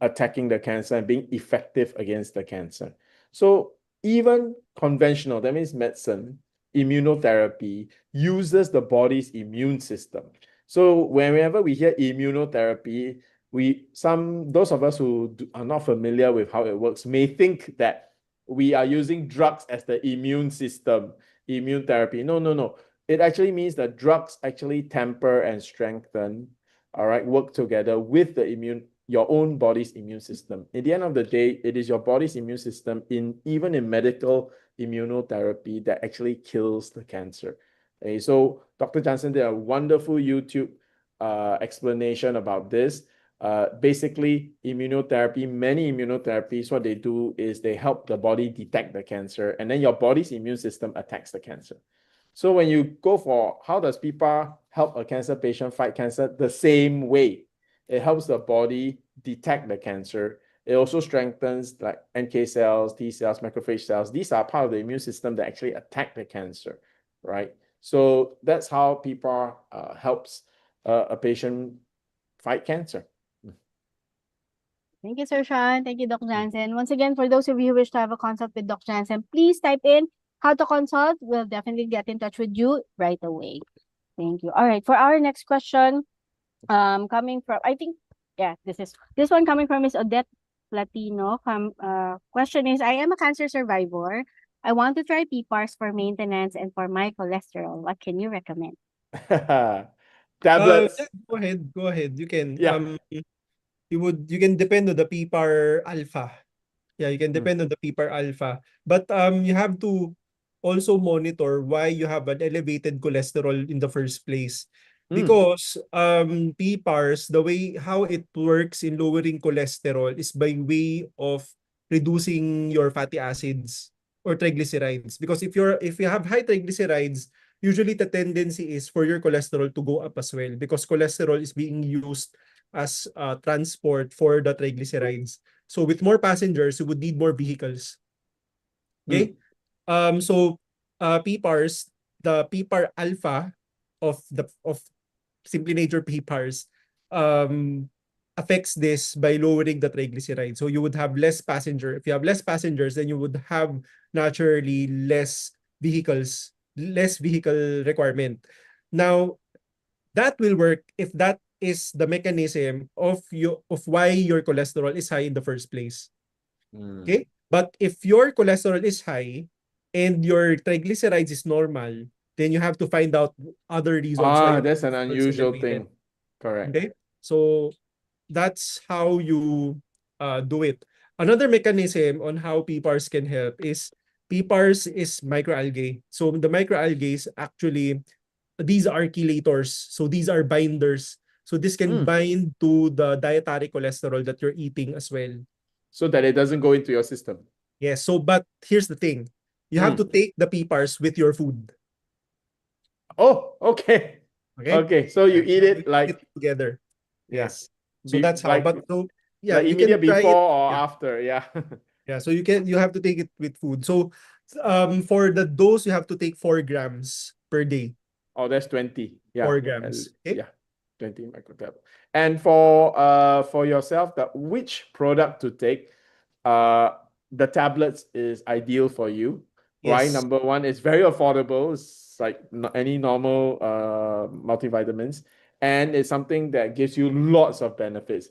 attacking the cancer and being effective against the cancer. So even conventional, that means medicine, immunotherapy, uses the body's immune system. So whenever we hear immunotherapy, those of us who are not familiar with how it works may think that we are using drugs as the immune system, immune therapy. No, no, no. It actually means that drugs actually temper and strengthen, all right, work together with your own body's immune system. At the end of the day, it is your body's immune system, even in medical immunotherapy, that actually kills the cancer. Okay, so Dr. Jansen did a wonderful YouTube explanation about this. Basically, many immunotherapies, what they do is they help the body detect the cancer, and then your body's immune system attacks the cancer. So when you go for how does PPAR help a cancer patient fight cancer? The same way. It helps the body detect the cancer. It also strengthens like NK cells, T cells, macrophage cells. These are part of the immune system that actually attack the cancer, right? So that's how PPAR helps a patient fight cancer. Thank you, Sir Shyan. Thank you, Doc Jansen. Once again, for those of you who wish to have a consult with Doc Jansen, please type in how to consult. We'll definitely get in touch with you right away. Thank you. All right, for our next question, coming from, I think, yeah, this one coming from Miss Odette Latino. Question is, I am a cancer survivor. I want to try PPARS for maintenance and for my cholesterol. What can you recommend? Tablets. Yeah, go ahead. You can. Yeah. You can depend on the PPAR alpha. Yeah, you can depend on the PPAR alpha. But you have to also monitor why you have an elevated cholesterol in the first place. Because PPARS, the way how it works in lowering cholesterol is by way of reducing your fatty acids or triglycerides. Because if you have high triglycerides, usually the tendency is for your cholesterol to go up as well, because cholesterol is being used as transport for the triglycerides. So with more passengers, you would need more vehicles. Okay? So PPARS, the PPAR alpha of Simply Nature PPARS affects this by lowering the triglycerides. So you would have less passenger. If you have less passengers, then you would have naturally less vehicle requirement. Now, that will work if that is the mechanism of why your cholesterol is high in the first place. Okay? But if your cholesterol is high and your triglycerides is normal, then you have to find out other reasons why your That's an cholesterol is unusual elevated. thing. Correct. Okay? So that's how you do it. Another mechanism on how PPARS can help is PPARS is microalgae. So the microalgae actually, these are chelators. So these are binders. So this can bind to the dietary cholesterol that you're eating as well. So that it doesn't go into your system. Yes. So, but here's the thing. You have to take the PPARS with your food. Oh, okay. Okay. So you eat it like together. Yes. So be, that's how. like, But so yeah, like you can immediate try before it. or Yeah. after. Yeah. Yeah. So you have to take it with food. So for the dose, you have to take 4 grams per day. Oh, that's 20. Yeah. 4 grams. Okay. Yeah. 20 microtablet. And for yourself, which product to take, the tablets is ideal for you. Right? Yes. Number one, it's very affordable. It's like any normal multivitamins. And it's something that gives you lots of benefits.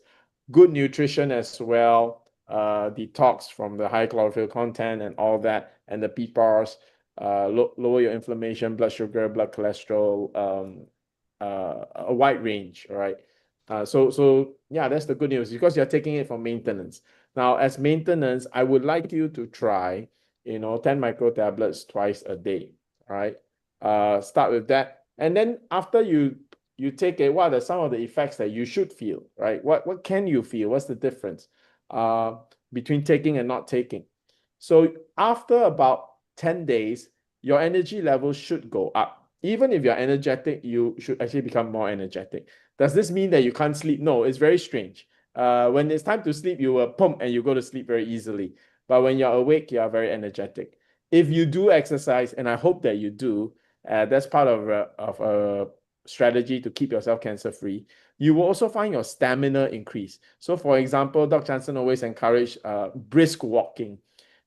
Good nutrition as well, detox from the high chlorophyll content and all that, and the PPARs, lower your inflammation, blood sugar, blood cholesterol, a wide range, all right? So yeah, that's the good news, because you're taking it for maintenance. Now, as maintenance, I would like you to try, 10 micro tablets twice a day, all right? Start with that. And then after you take it, what are some of the effects that you should feel, right? What can you feel? What's the difference between taking and not taking? So after about 10 days, your energy level should go up. Even if you're energetic, you should actually become more energetic. Does this mean that you can't sleep? No, it's very strange. When it's time to sleep, you will pump and you go to sleep very easily. But when you're awake, you are very energetic. If you do exercise, and I hope that you do, that's part of a strategy to keep yourself cancer-free, you will also find your stamina increase. So for example, Dr. Jansen always encourage brisk walking.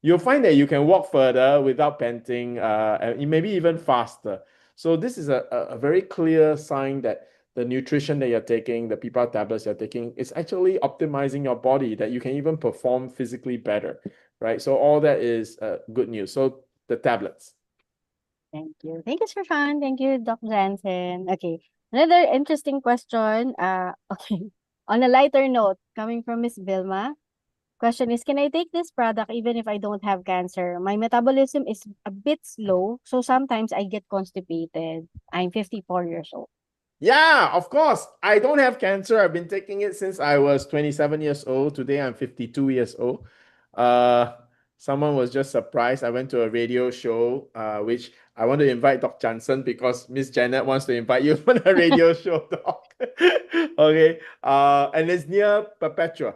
You'll find that you can walk further without panting, and maybe even faster. So this is a very clear sign that the nutrition that you're taking, the PPAR tablets you're taking, is actually optimizing your body, that you can even perform physically better, right? So all that is good news. So the tablets. Thank you. Thank you, Sir Fan. Thank you, Doc Jansen. Okay. Another interesting question. Okay. On a lighter note, coming from Miss Vilma. Question is, can I take this product even if I don't have cancer? My metabolism is a bit slow, so sometimes I get constipated. I'm 54 years old. Yeah, of course. I don't have cancer. I've been taking it since I was 27 years old. Today I'm 52 years old. Someone was just surprised. I went to a radio show, which I want to invite Doc Jansen because Miss Janet wants to invite you on a radio show, Doc. Okay. And it's near Perpetua.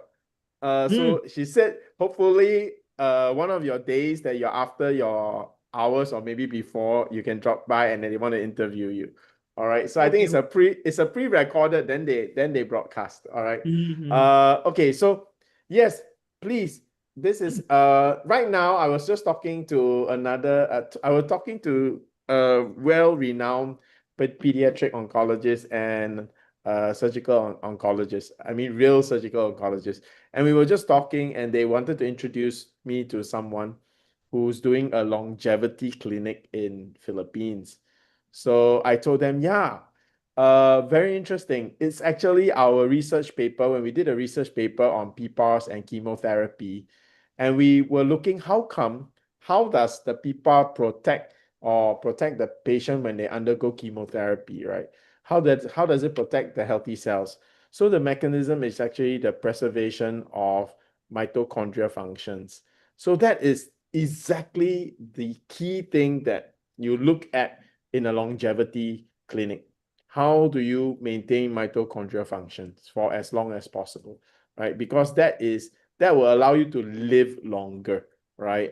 So she said, hopefully, one of your days that you're after your hours or maybe before, you can drop by and then they want to interview you. All right. So I think it's a pre-recorded, then they broadcast. All right. Okay. So yes, please. This is right now. I was just talking to another. I was talking to a well-renowned pediatric oncologist and surgical oncologist. I mean, real surgical oncologist. And we were just talking, and they wanted to introduce me to someone who's doing a longevity clinic in Philippines. So I told them, yeah, very interesting. It's actually our research paper when we did a research paper on PPARS and chemotherapy. And we were looking how does the PPAR protect the patient when they undergo chemotherapy, right? How does it protect the healthy cells? So the mechanism is actually the preservation of mitochondria functions. So that is exactly the key thing that you look at in a longevity clinic. How do you maintain mitochondria functions for as long as possible, right? Because that will allow you to live longer, right?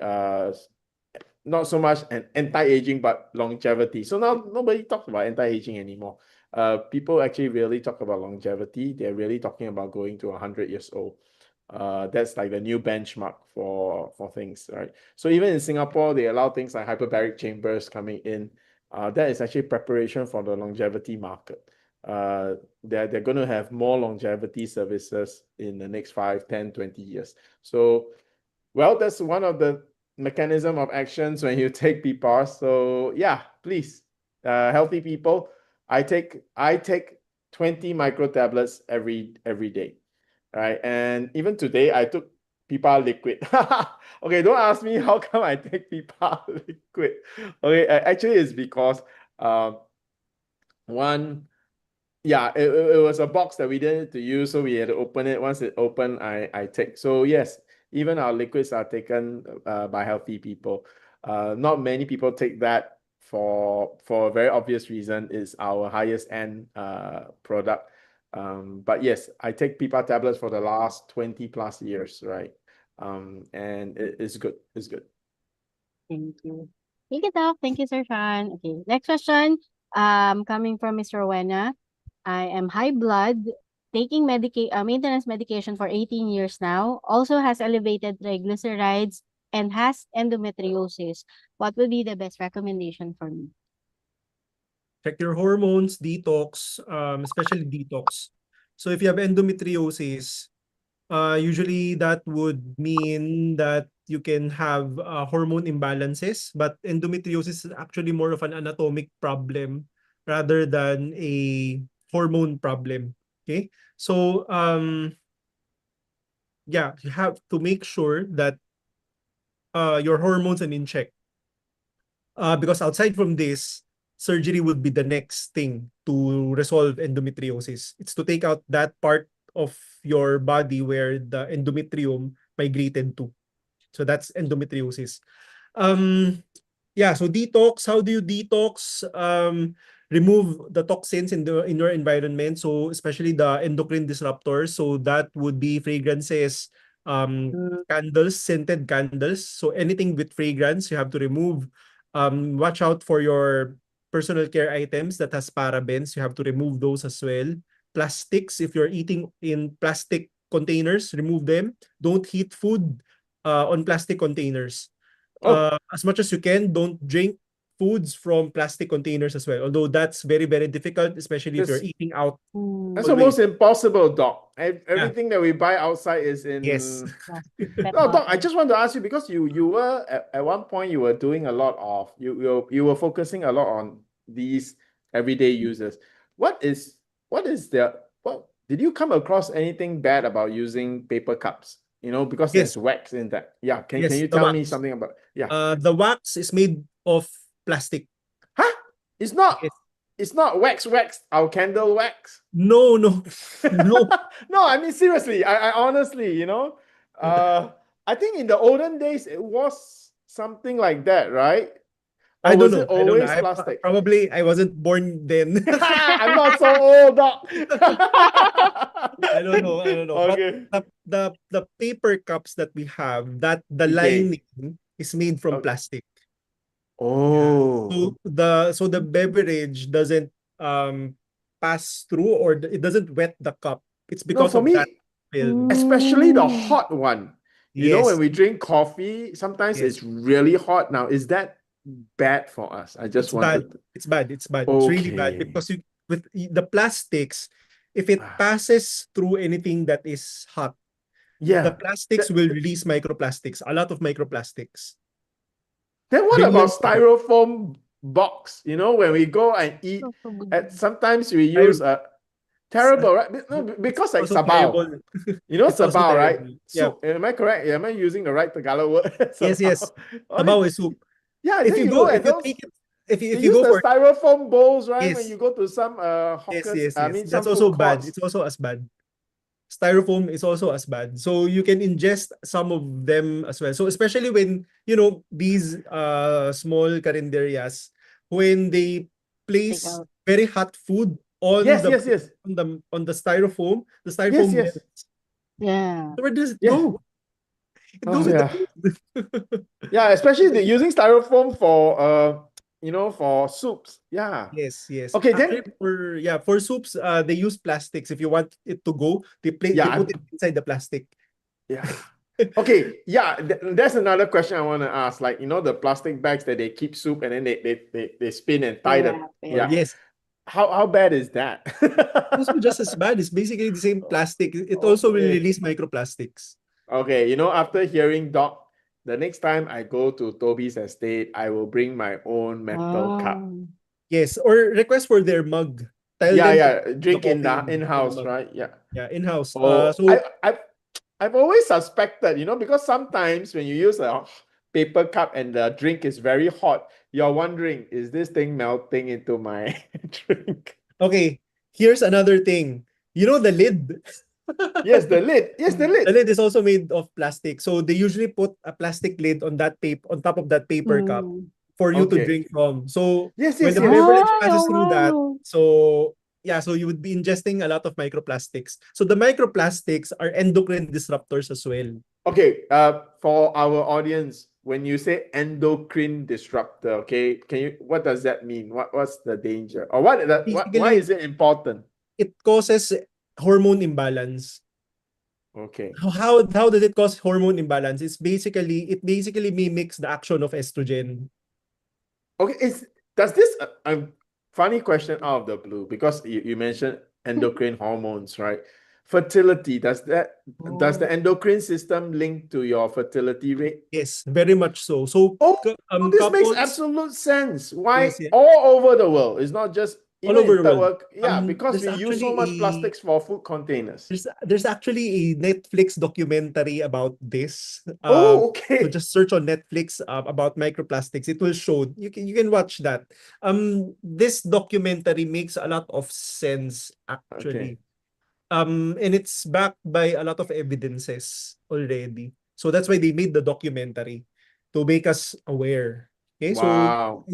Not so much an anti-aging, but longevity. So now nobody talks about anti-aging anymore. People actually really talk about longevity. They're really talking about going to 100 years old. That's like the new benchmark for things, right? So even in Singapore, they allow things like hyperbaric chambers coming in. That is actually preparation for the longevity market. They're going to have more longevity services in the next 5, 10, 20 years. So, well, that's one of the mechanism of actions when you take PPAR. So yeah, please, healthy people, I take 20 micro tablets every day. All right. And even today I took PPAR liquid. Okay, don't ask me how come I take PPAR liquid. Okay, actually it's because one, yeah, it was a box that we didn't to use, so we had to open it. Once it opened, I take. So yes, even our liquids are taken by healthy people. Not many people take that for a very obvious reason. It's our highest end product. But yes, I take PPAR tablets for the last 20 plus years, right? And it's good. It's good. Thank you. Thank you, Doc. Thank you, Sir Fan. Okay, next question. Coming from Miss Rowena. I am high blood, taking maintenance medication for 18 years now, also has elevated triglycerides and has endometriosis. What would be the best recommendation for me? Check your hormones, detox, especially detox. So if you have endometriosis, usually that would mean that you can have hormone imbalances, but endometriosis is actually more of an anatomic problem rather than a hormone problem. Okay, so yeah, you have to make sure that your hormones are in check. Because outside from this, surgery would be the next thing to resolve endometriosis. It's to take out that part of your body where the endometrium migrated to. So that's endometriosis. Yeah, so detox, how do you detox? Remove the toxins in your environment, so especially the endocrine disruptors. So that would be fragrances, candles, scented candles. So anything with fragrance, you have to remove. Watch out for your personal care items that has parabens, you have to remove those as well. Plastics, if you're eating in plastic containers, remove them. Don't heat food on plastic containers. Oh, As much as you can, don't drink foods from plastic containers as well. Although that's very, very difficult, especially if you're that's eating out that's always. almost impossible, Doc. Yeah. Everything that we buy outside is Yes. in. Plastic PET No, Doc, I bottle. just want to ask you because you were at one point you were doing a lot of you were focusing a lot on these everyday users. What is the what did you come across anything bad about using paper cups? Because Yes. there's wax in that. Yeah, can Yes. you The tell me wax. something about The wax is made of plastic. Huh? It's not Yes. it's not wax, our candle wax. No, no, no. No, I mean seriously, I honestly, I think in the olden days it was something like that, right? I Or don't was know. it I don't know. always I plastic? probably I wasn't born then. I'm not so old, Doc. I don't know. I don't know. But Okay. the paper cups that we have, that the Okay. lining is made from Okay. plastic. Yeah. Oh. So the beverage doesn't pass through, or it doesn't wet the cup. It's No, because for of that me, film. especially the Mm. hot one. When Yes. we drink coffee, sometimes Yes. it's really hot. Now, is that bad for us? I just It's bad. wanted. It's bad. It's bad. It's really bad Okay. because the plastics, if it Ah, passes through anything that is hot, the yeah. plastics Th- will release microplastics, a lot of microplastics. Then what about Billions of it. styrofoam box? When we go and eat, sometimes we use a terrible, right? No, because like Also sabao. terrible. It's also Sabao, right? terrible. Yeah. Soup. Am I correct? Am I using the right Tagalog word? Yes, yes. Sabao. Oh, Sabaw is soup. yeah, If then you you go, look if at you those. take it, if you They if you use go the for styrofoam bowls, right? When yes, you go to some yes, hawkers, yes, I yes. mean some That's food also bad. courts. It's also as bad. Styrofoam is also as bad. So you can ingest some of them as well. So especially when, these small carinderias, when they Take place out. very hot food on Yes, the yes, yes. the Yes, styrofoam yes. melts. Yeah. So where does it Yeah. go? It goes Oh in the yeah. food. Yeah, especially the using styrofoam for for soups. Yeah. Yes, yes. Okay, then Actually, for soups, they use plastics. If you want it to go, they yeah, put it inside the plastic. yeah. Okay, yeah, that's another question I want to ask. Like, the plastic bags that they keep soup and then they spin and tie They the wrap it. yeah. Yes. How bad is that? Also just as bad. It's basically the same plastic. It also will Okay. release microplastics. Okay, after hearing Doc, the next time I go to Toby's estate, I will bring my own metal cup. Oh. Yes, or request for their mug. Tell Yeah, them to yeah, put the drink in coffee the in the in-house, mug. right? Yeah. Yeah, in-house. Oh, So I've always suspected, because sometimes when you use a paper cup and the drink is very hot, you're wondering, is this thing melting into my drink? okay, here's another thing. You know the lid. Yes, the lid. Yes, the The lid. lid is also made of plastic. So they usually put a plastic lid on top of that paper cup Mm. for you to Okay. drink from. So Yes, when yes, the yes. beverage Oh, passes through that, wow. so yeah, so you would be ingesting a lot of microplastics. So the microplastics are endocrine disruptors as well. Okay, for our audience, when you say endocrine disruptor, okay, what does that mean? What's the danger? Or why Basically, is it important? it causes hormone imbalance. Okay. How does it cause hormone imbalance? It basically mimics the action of estrogen. Okay, does this funny question out of the blue because you mentioned endocrine hormones, right? Fertility, does the Oh. endocrine system link to your fertility rate? Yes, very much so. So Oh, this makes couples, absolute sense. Why yes, yeah, all over the world? It's not just all even over in the third world. world. Yeah, because There's we use actually so a much plastics for food containers. there's actually a Netflix documentary about this. Oh, So okay. just search on Netflix about microplastics. It will show you can watch that. This documentary makes a lot of sense Okay. actually. And it's backed by a lot of evidences already. So that's why they made the documentary to make us aware. Okay, so Wow.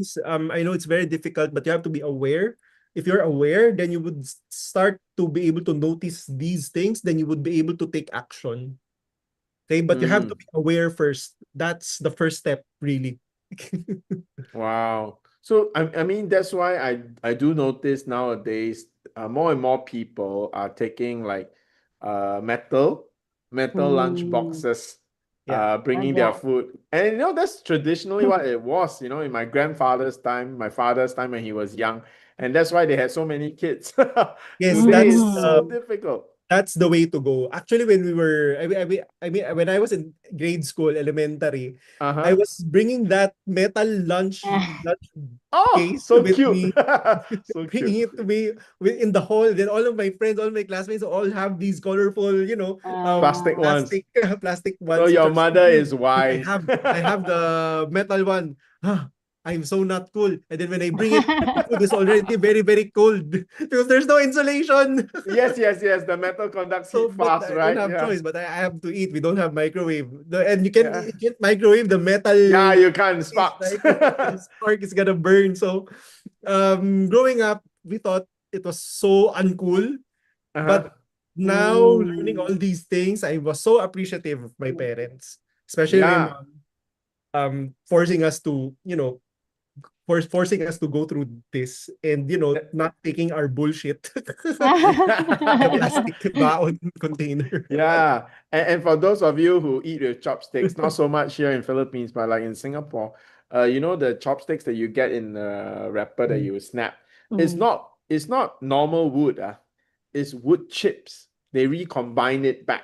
I know it's very difficult, but you have to be aware. If you're aware, then you would start to be able to notice these things. Then you would be able to take action. Okay, but you have to Mm, be aware first. That's the first step, really. wow. So I mean that's why I do notice nowadays more and more people are taking like metal lunch Mm. boxes, Yeah. bringing their Yeah. food. And you know that's traditionally what it was, you know, in my grandfather's time, my father's time when he was young, and that's why they had so many kids. Yes, Today that's it's so Mhm. difficult. the way to go. Actually, when we were, I mean, when I was in grade school, elementary, I Uh-huh. was bringing that metal lunch Oh, case so with cute. me, So cute. bringing it to me in the hall. Then all of my friends, all my classmates, all have these colorful, Plastic Uh, ones. plastic So ones, which your are so mother cool. is And wise. I have the metal one. I'm so not cool. And then when I bring it, the food is already very, very cold because there's no insulation. Yes, yes, yes. The metal conducts So, heat but fast, I don't right? have Yeah. choice. But I have to eat. We don't have microwave. And Yeah. you can't microwave the metal Yeah, you can't piece, sparks. right? Because the spark is gonna burn. So, growing up, we thought it was so uncool. Uh-huh. But now learning mm. all these things, I was so appreciative of my parents, especially my Yeah. mom, forcing us to, forcing us to go through this and not taking our bullshit in a plastic baon container. Yeah. And for those of you who eat with chopsticks, not so much here in Philippines, but like in Singapore, you know the chopsticks that you get in the wrapper that you snap. Mm. It's not normal wood, it's wood chips. They recombine it back.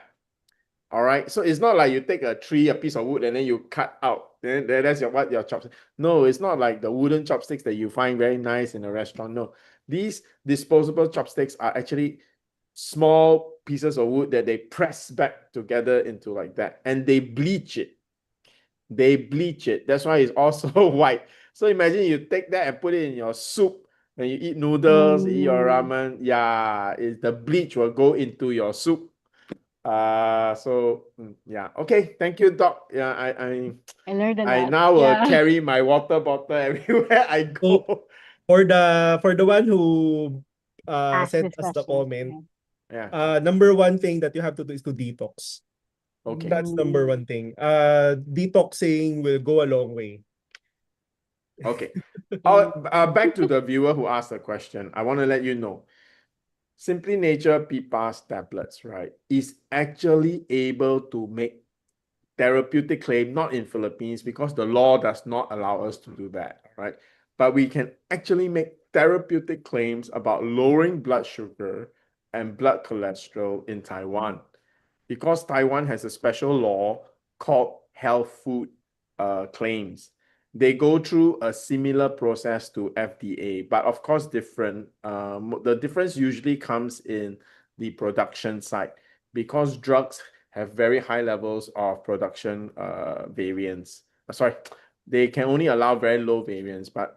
All right. So it's not like you take a tree, a piece of wood, and then you cut out. Then that's your chopsticks. No, it's not like the wooden chopsticks that you find very nice in a restaurant. No. These disposable chopsticks are actually small pieces of wood that they press back together into like that. And they bleach it. They bleach it. That's why it's also white. So imagine you take that and put it in your soup. When you eat noodles, eat your Mm. ramen, yeah, the bleach will go into your soup. Yeah. Okay, thank you, Doc. Yeah, I learned a I lot. now will Yeah. carry my water bottle everywhere I So go. for the one who Ask sent this us the question. comment, Yeah. Yeah. number one thing that you have to do is to detox. Okay. That's number Mm. one thing. Detoxing will go a long way. Okay. Mm. Back to the viewer who asked the question. I want to let you know. Simply Nature PPARS tablets, right, is actually able to make therapeutic claim, not in Philippines, because the law does not allow us to do that, right? But we can actually make therapeutic claims about lowering blood sugar and blood cholesterol in Taiwan, because Taiwan has a special law called health food claims. They go through a similar process to FDA, but of course different. The difference usually comes in the production side, because drugs have very high levels of production variance. Sorry, they can only allow very low variance, but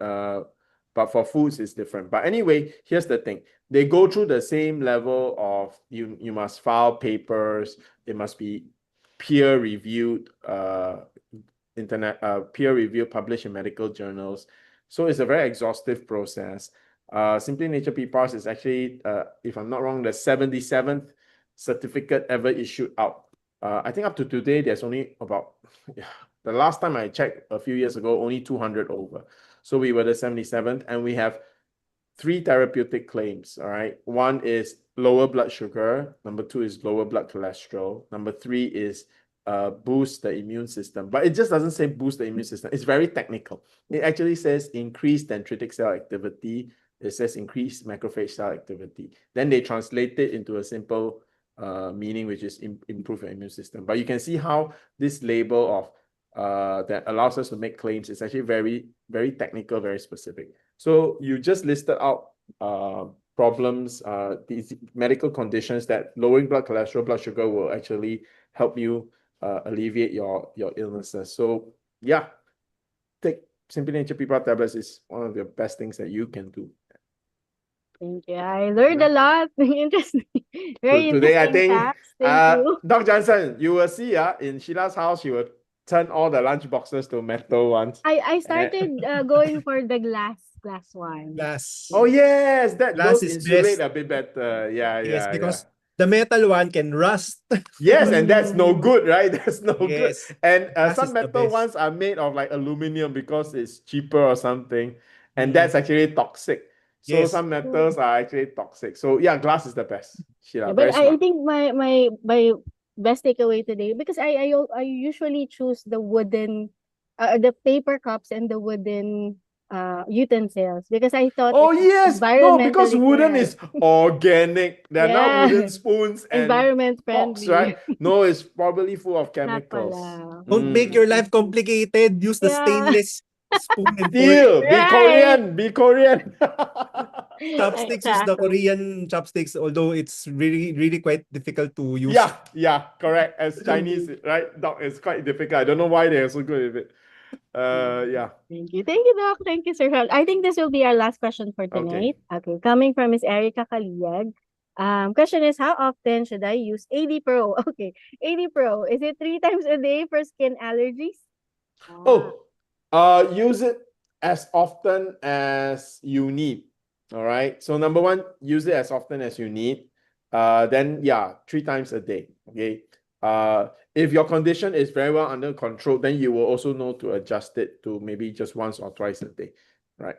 for foods it's different. But anyway, here's the thing. They go through the same level of you must file papers, it must be peer reviewed, peer reviewed, published in medical journals. So it's a very exhaustive process. Simply Nature PPARS is actually, if I'm not wrong, the 77th certificate ever issued out. I think up to today, there's only about, the last time I checked a few years ago, only 200 over. So we were the 77th, and we have three therapeutic claims. All right. One is lower blood sugar. Number two is lower blood cholesterol. Number three is boost the immune system. But it just doesn't say boost the immune system. It's very technical. It actually says increase dendritic cell activity. It says increase macrophage cell activity. Then they translate it into a simple meaning, which is improve your immune system. But you can see how this label of that allows us to make claims is actually very, very technical, very specific. So you just listed out problems, these medical conditions that lowering blood cholesterol, blood sugar will actually help you alleviate your illnesses. So yeah, take Simply Nature PPAR tablets is one of the best things that you can do. Thank you. I learned a lot. Interesting. Very Today, I interesting think, facts. Thank you. Doc Johnson, you will see in Sheila's house, she will turn all the lunch boxes to metal ones. I Eh, started going for the glass one. oh Glass. Yeah. yes, Glass those is insulate best. a bit better. Yeah, Yes, yeah, yeah. because the metal one can rust. Yes, and that's no Mm. good, right? That's no good. Yes, And glass some is the metal best. ones are made of like aluminum because it's cheaper or something. and that's actually toxic. So Yes. some metals are actually toxic. So yeah, glass is the best. Sheila, Yeah, very but I smart. think my best takeaway today, because I usually choose the wooden, the paper cups and the wooden utensils, because I thought Oh it's yes, no, because environmentally wooden correct. is organic. They're not Yeah, wooden spoons and environment forks, friendly. right? No, it's probably full of Not chemicals. pala. Don't make Mm. your life complicated. Use the Yeah, stainless spoon and fork. Deal. Be right. Korean. Be Korean. Chopsticks, use the Exactly. Korean chopsticks, although it's really, really quite difficult to use. Yeah, yeah, correct. As Chinese, right? Dog is quite difficult. I don't know why they're so good with it. Yeah. Thank you, Doc. Thank you, Sir Hal. I think this will be our last question for Okay. tonight. Okay, coming from Miss Erica Kaliyag. Question is, how often should I use AD Pro? Okay, AD Pro, is it 3 times a day for skin allergies? Ah, Oh, use it as often as you need. All right. So number one, use it as often as you need. Then yeah, 3 times a day. Okay. If your condition is very well under control, then you will also know to adjust it to maybe just once or twice a day, right?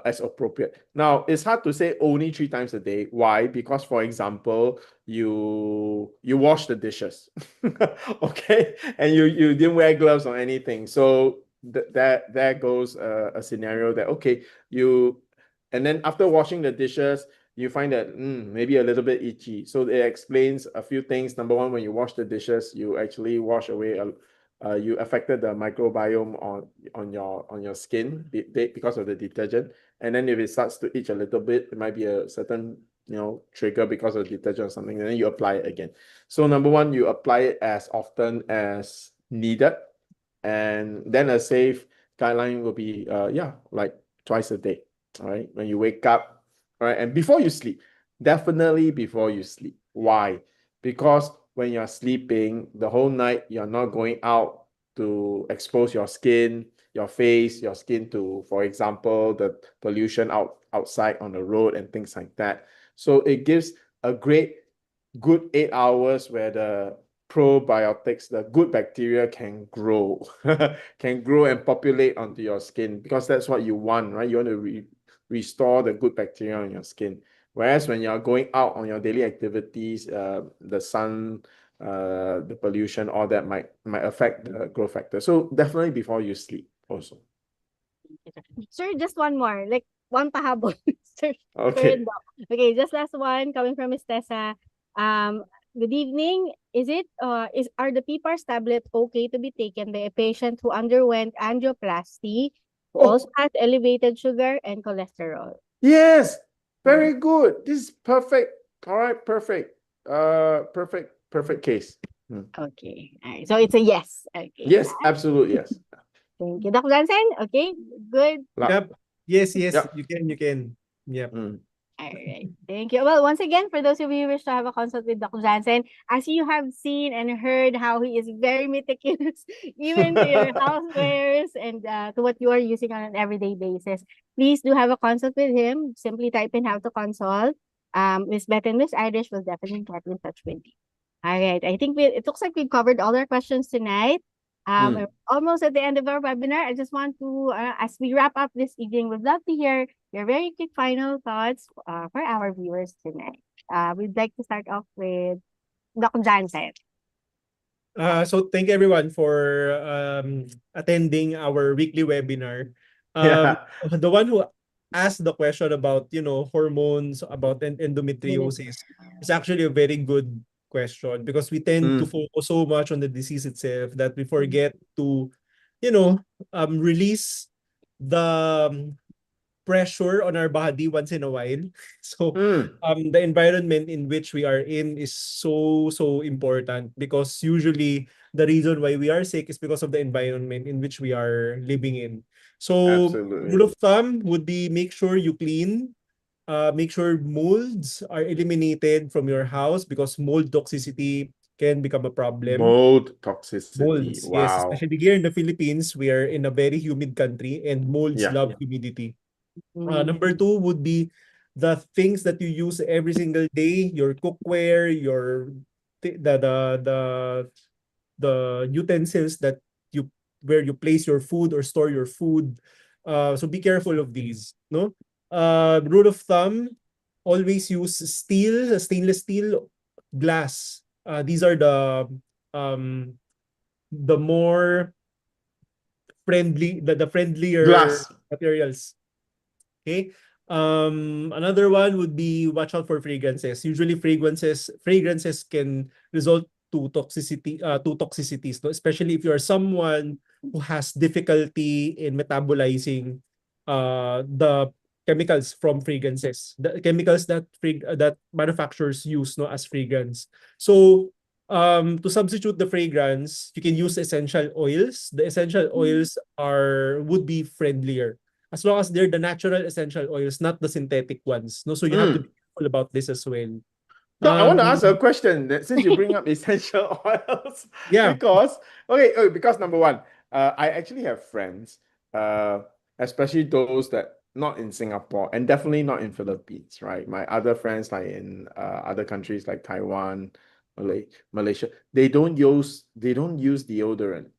As appropriate. Now, it's hard to say only 3 times a day. Why? Because, for example, you wash the dishes, okay, and you didn't wear gloves or anything. So that there goes a scenario that okay, you and then after washing the dishes, you find that maybe a little bit itchy. So it explains a few things. Number one, when you wash the dishes, you actually wash away you affected the microbiome on your skin because of the detergent. And then if it starts to itch a little bit, it might be a certain trigger because of detergent or something, and then you apply it again. So number one, you apply it as often as needed, and then a safe guideline will be like twice a day. All right, when you wake up, all right, and before you sleep, definitely before you sleep. Why? Because when you're sleeping the whole night, you're not going out to expose your skin, your face, your skin to, for example, the pollution outside on the road and things like that. So it gives a good 8 hours where the probiotics, the good bacteria can grow, can grow and populate onto your skin, because that's what you want, right? You want to restore the good bacteria on your skin. Whereas when you're going out on your daily activities, the sun, the pollution, all that might affect the growth factor. So definitely before you sleep also. Sir, just one more, like one pahabol, Sir, Sir and Okay. Doc. Okay, just last one coming from Miss Tessa. Um, Good evening. Are the PPARS tablet okay to be taken by a patient who underwent angioplasty, who also Oh, has elevated sugar and cholesterol? yes, Mhm. very good. This is perfect. All right, perfect. Perfect case. Okay. All right. So it's a yes. Okay. Yes, absolute yes. Thank you. Doc Jansen, okay, good. Yep. Yes, yes, Yeah. you can. Yep. All right. Thank you. Well, once again, for those of you who wish to have a consult with Dr. Jansen, as you have seen and heard how he is very meticulous, even to your housewares and to what you are using on an everyday basis, please do have a consult with him. Simply type in how to consult. Miss Beth and Miss Irish will definitely get in touch with you. All right. I think it looks like we've covered all our questions tonight. We're almost at the end of our webinar. I just want to, as we wrap up this evening, we'd love to hear your very quick final thoughts for our viewers tonight. We'd like to start off with Dr. Jansen. So thank everyone for attending our weekly webinar. Yeah. The one who asked the question about hormones, about endometriosis is actually a very good question, because we tend to focus so much on the disease itself that we forget to you know release the pressure on our body once in a while. So the environment in which we are in is so important, because usually the reason why we are sick is because of the environment in which we are living in. So Absolutely. rule of thumb would be, make sure you clean, make sure molds are eliminated from your house, because mold toxicity can become a problem. Mold toxicity. Molds, yes, Wow. especially here in the Philippines, we are in a very humid country and molds Yeah. love humidity. Mm. Number two would be the things that you use every single day, your cookware, your the utensils that you where you place your food or store your food. So be careful of these, no? Rule of thumb, always use steel, stainless steel, glass. These are the more friendly, the friendlier Glass. materials. Okay. Another one would be watch out for fragrances. Usually fragrances can result to toxicities, no? Especially if you are someone who has difficulty in metabolizing the chemicals from fragrances. The chemicals that manufacturers use, no, as fragrance. So to substitute the fragrance, you can use essential oils. The essential oils would be friendlier as long as they're the natural essential oils, not the synthetic ones. No, so you have to be careful about this as well. Doc, I want to ask a Um, question that since you bring up essential oils, yeah. because because number one, I actually have friends, uh, especially those that not in Singapore and definitely not in Philippines, right? My other friends like in other countries like Taiwan, Malaysia, they don't use deodorant,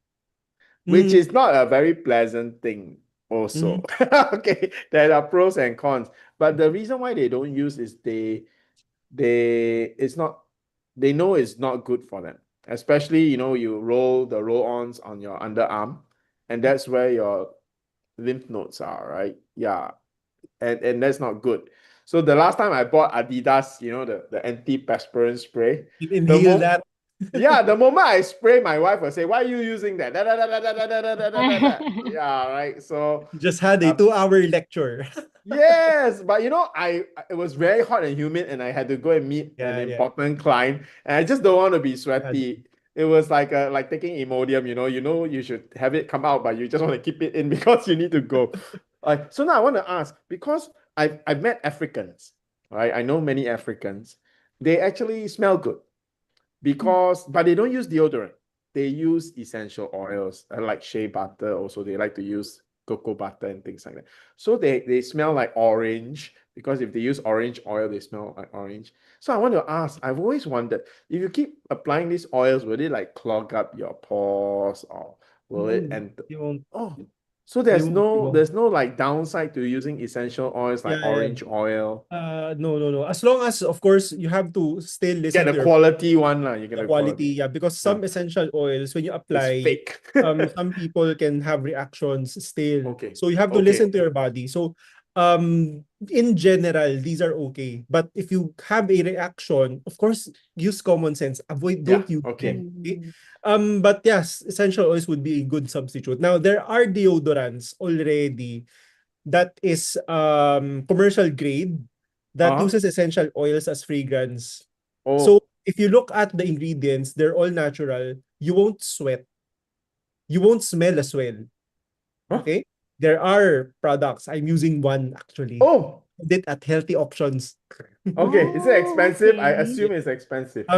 which Mm, is not a very pleasant thing also. mhm, Okay, there are pros and cons, but the reason why they don't use is it's not they know it's not good for them, especially you roll the roll-ons on your underarm, and that's where your lymph nodes are, right? Yeah, and that's not good. So the last time I bought Adidas, the antiperspirant spray, the inhale mo that. yeah, the moment I spray, my wife will say, "Why are you using that?" Da, da, da, da, da, da, da, da, da, da, da. Yeah, right. So Just had a uh, 2-hour lecture. yes, but it was very hot and humid, and I had to go and meet an Yeah, yeah. important client, and I just don't want to be sweaty. It was like taking Imodium, you should have it come out, but you just want to keep it in because you need to go. So now I want to ask, because I've met Africans, right? I know many Africans. They actually smell good but they don't use deodorant. They use essential oils like shea butter. Also, they like to use cocoa butter and things like that. So they smell like orange, because if they use orange oil, they smell like orange. So I want to ask, I've always wondered, if you keep applying these oils, will it like clog up your pores, or will it Mm, and you won't. oh, so You there's won't. You no won't. there's no like downside to using essential oils like Yeah, yeah. orange oil. No, no, no. As long as, of course, you have to still Get listen the to your quality one lah. You get the the quality. quality. Yeah, because Yeah, some essential oils, when you it's apply, fake. some people can have reactions still. Okay. So you have to Okay. listen to your body. So, in general, these are okay. But if you have a reaction, of course, use common sense. Avoid, Yeah. don't use Okay. them. Okay? But yes, essential oils would be a good substitute. Now, there are deodorants already that is commercial grade that Uh-huh. uses essential oils as fragrance. So Oh. if you look at the ingredients, they're all natural. You won't sweat. You won't smell as well. Huh? Okay? There are products. I'm using one actually. Oh. Did at Healthy Options. Okay. Is it Oh, expensive? I okay. assume it's expensive.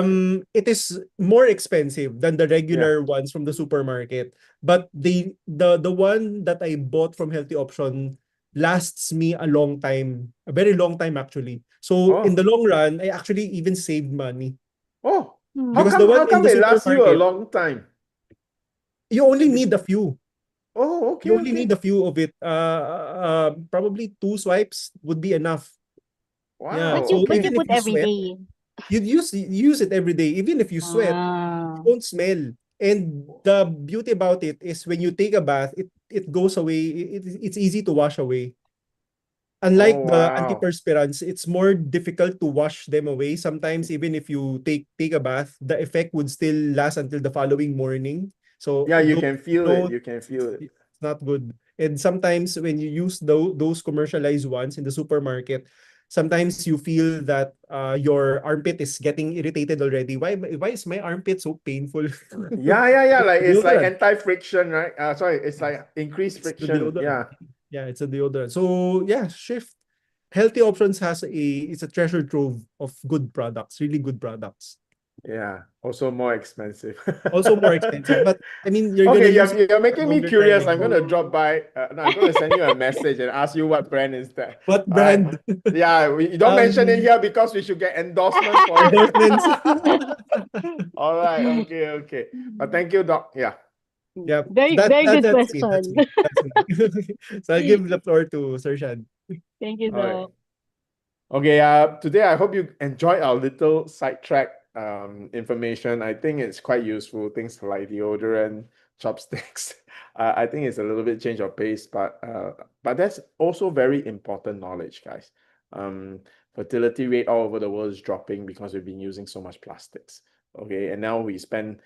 It is more expensive than the Yeah. regular ones from the supermarket. But the one that I bought from Healthy Option lasts me a long time, a very long time actually. So in the Oh. long run, I actually even saved money Oh. How because Hmm. the come one how in come the it lasts you a supermarket, long time? you only Be- need a few. Oh, You okay, only need okay. a few of it. Probably 2 swipes would be enough. Yeah. Wow. So But you even Okay. if put you every sweat, day. you use it every day. Even if you sweat, you Ah. won't smell. And the beauty about it is when you take a bath, it goes away. It's easy to wash away. Oh, Unlike the wow. antiperspirants, it's more difficult to wash them away. Sometimes even if you take a bath, the effect would still last until the following morning. So Yeah, you don't, can feel it. don't You can feel it. it's not good. And sometimes when you use those commercialized ones in the supermarket, sometimes you feel that your armpit is getting irritated already. Why is my armpit so painful? Yeah, yeah, yeah. Like it's like Deodorant. anti-friction, right? Sorry, it's like increased It's the friction. deodorant. Yeah. Yeah, it's a deodorant. So yeah, Shift Healthy Options it's a treasure trove of good products, really good products. Yeah. Also more expensive. Also more expensive, but I mean you're gonna Okay, use it you're for a making me longer time curious. as I'm well. gonna drop by. No, I'm gonna send you a message and ask you what brand is that. What All right. brand? Yeah, you don't mention it um here because we should get endorsement for it. Endorsements. All right. Okay. Okay. But thank you, Doc. Yeah. Yeah, Very, that, very that good that's me. That's question. me. That's me. So I'll give the floor to Sir Shad. Thank you, All right. Doc. Okay, today I hope you enjoyed our little sidetrack information. I think it's quite useful. Things like deodorant, chopsticks. I think it's a little bit change of pace, but that's also very important knowledge, guys. Fertility rate all over the world is dropping because we've been using so much plastics. Okay, and now we spend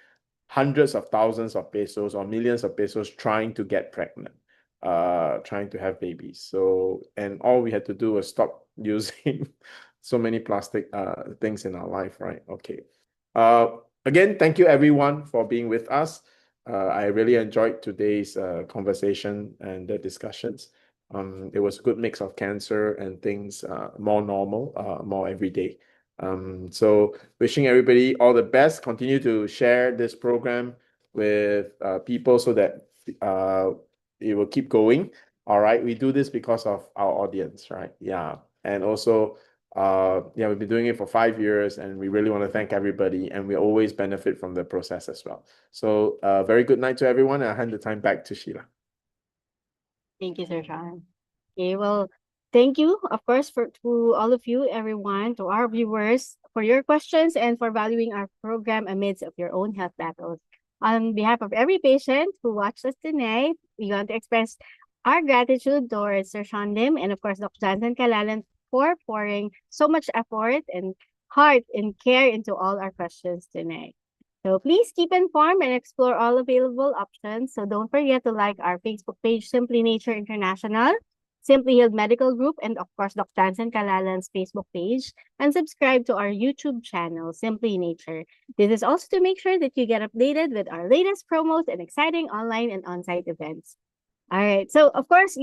hundreds of thousands of pesos or millions of pesos trying to get pregnant, trying to have babies. So, and all we had to do was stop using so many plastic things in our life, right? Okay. Again, thank you everyone for being with us. I really enjoyed today's conversation and the discussions. It was a good mix of cancer and things more normal, more everyday. So wishing everybody all the best. Continue to share this program with people so that it will keep going. All right, we do this because of our audience, right? Yeah, and also, yeah, we've been doing it for 5 years, and we really want to thank everybody, and we always benefit from the process as well. So, very good night to everyone, and I'll hand the time back to Sheila. Thank you, Sir Sean. Okay, well, thank you, of course, to all of you, everyone, to our viewers, for your questions and for valuing our program amidst of your own health battles. On behalf of every patient who watched us tonight, we want to express our gratitude towards Sir Shyan Lim and, of course, Dr. Jansen for pouring so much effort and heart and care into all our questions tonight. So please keep informed and explore all available options. So don't forget to like our Facebook page, Simply Nature International, Simply Healed Medical Group, and of course, Dr. Jansen Kalalan's Facebook page, and subscribe to our YouTube channel, Simply Nature. This is also to make sure that you get updated with our latest promos and exciting online and on-site events. All right. So, of course,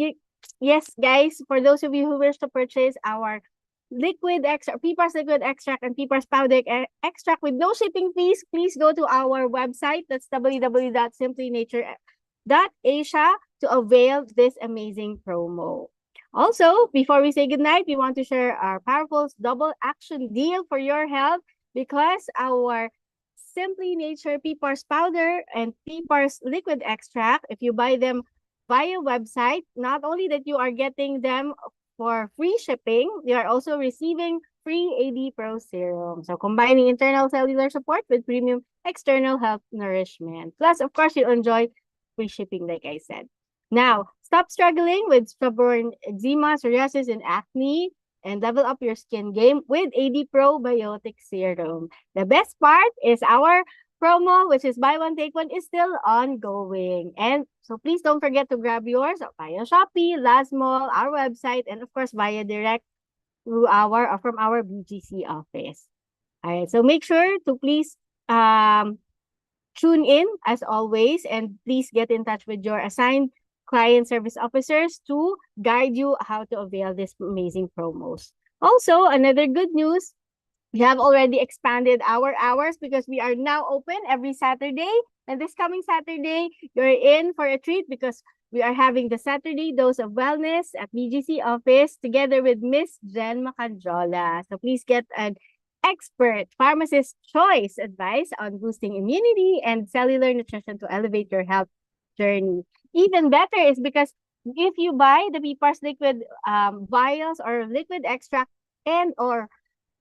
yes, guys, for those of you who wish to purchase our liquid extract, PPARS liquid extract and PPARS powder extract with no shipping fees, please go to our website. That's www.simplynature.asia to avail this amazing promo. Also, before we say goodnight, we want to share our powerful double action deal for your health because our Simply Nature PPARS powder and PPARS liquid extract, if you buy them via website, not only that you are getting them for free shipping, you are also receiving free AD Pro Serum. So combining internal cellular support with premium external health nourishment. Plus, of course, you'll enjoy free shipping, like I said. Now, stop struggling with stubborn eczema, psoriasis, and acne, and level up your skin game with AD Probiotic Serum. The best part is our promo, which is buy one, take one, is still ongoing. And so please don't forget to grab yours via Shopee, Lazmall, our website, and of course via direct through from our BGC office. All right, so make sure to please tune in as always, and please get in touch with your assigned client service officers to guide you how to avail these amazing promos. Also, another good news, we have already expanded our hours because we are now open every Saturday. And this coming Saturday, you're in for a treat because we are having the Saturday Dose of Wellness at BGC office together with Ms Jhen. So please get an expert pharmacist choice advice on boosting immunity and cellular nutrition to elevate your health journey. Even better is because if you buy the PPARS liquid vials or liquid extract and or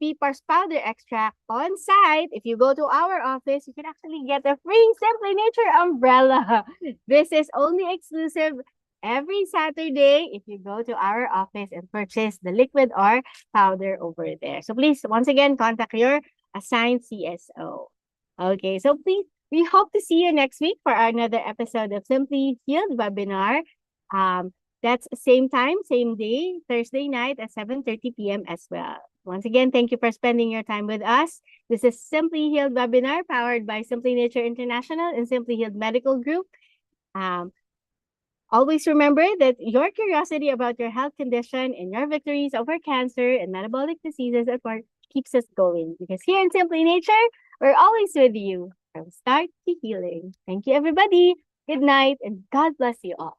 PPARS powder extract on site, if you go to our office, you can actually get a free Simply Nature umbrella. This is only exclusive every Saturday if you go to our office and purchase the liquid or powder over there. So please, once again, contact your assigned CSO. Okay, so please, we hope to see you next week for another episode of Simply Healed webinar. That's same time, same day, Thursday night at 7:30 p.m. as well. Once again, thank you for spending your time with us. This is Simply Healed webinar powered by Simply Nature International and Simply Healed Medical Group. Always remember that your curiosity about your health condition and your victories over cancer and metabolic diseases at work keeps us going. Because here in Simply Nature, we're always with you from start to healing. Thank you, everybody. Good night, and God bless you all.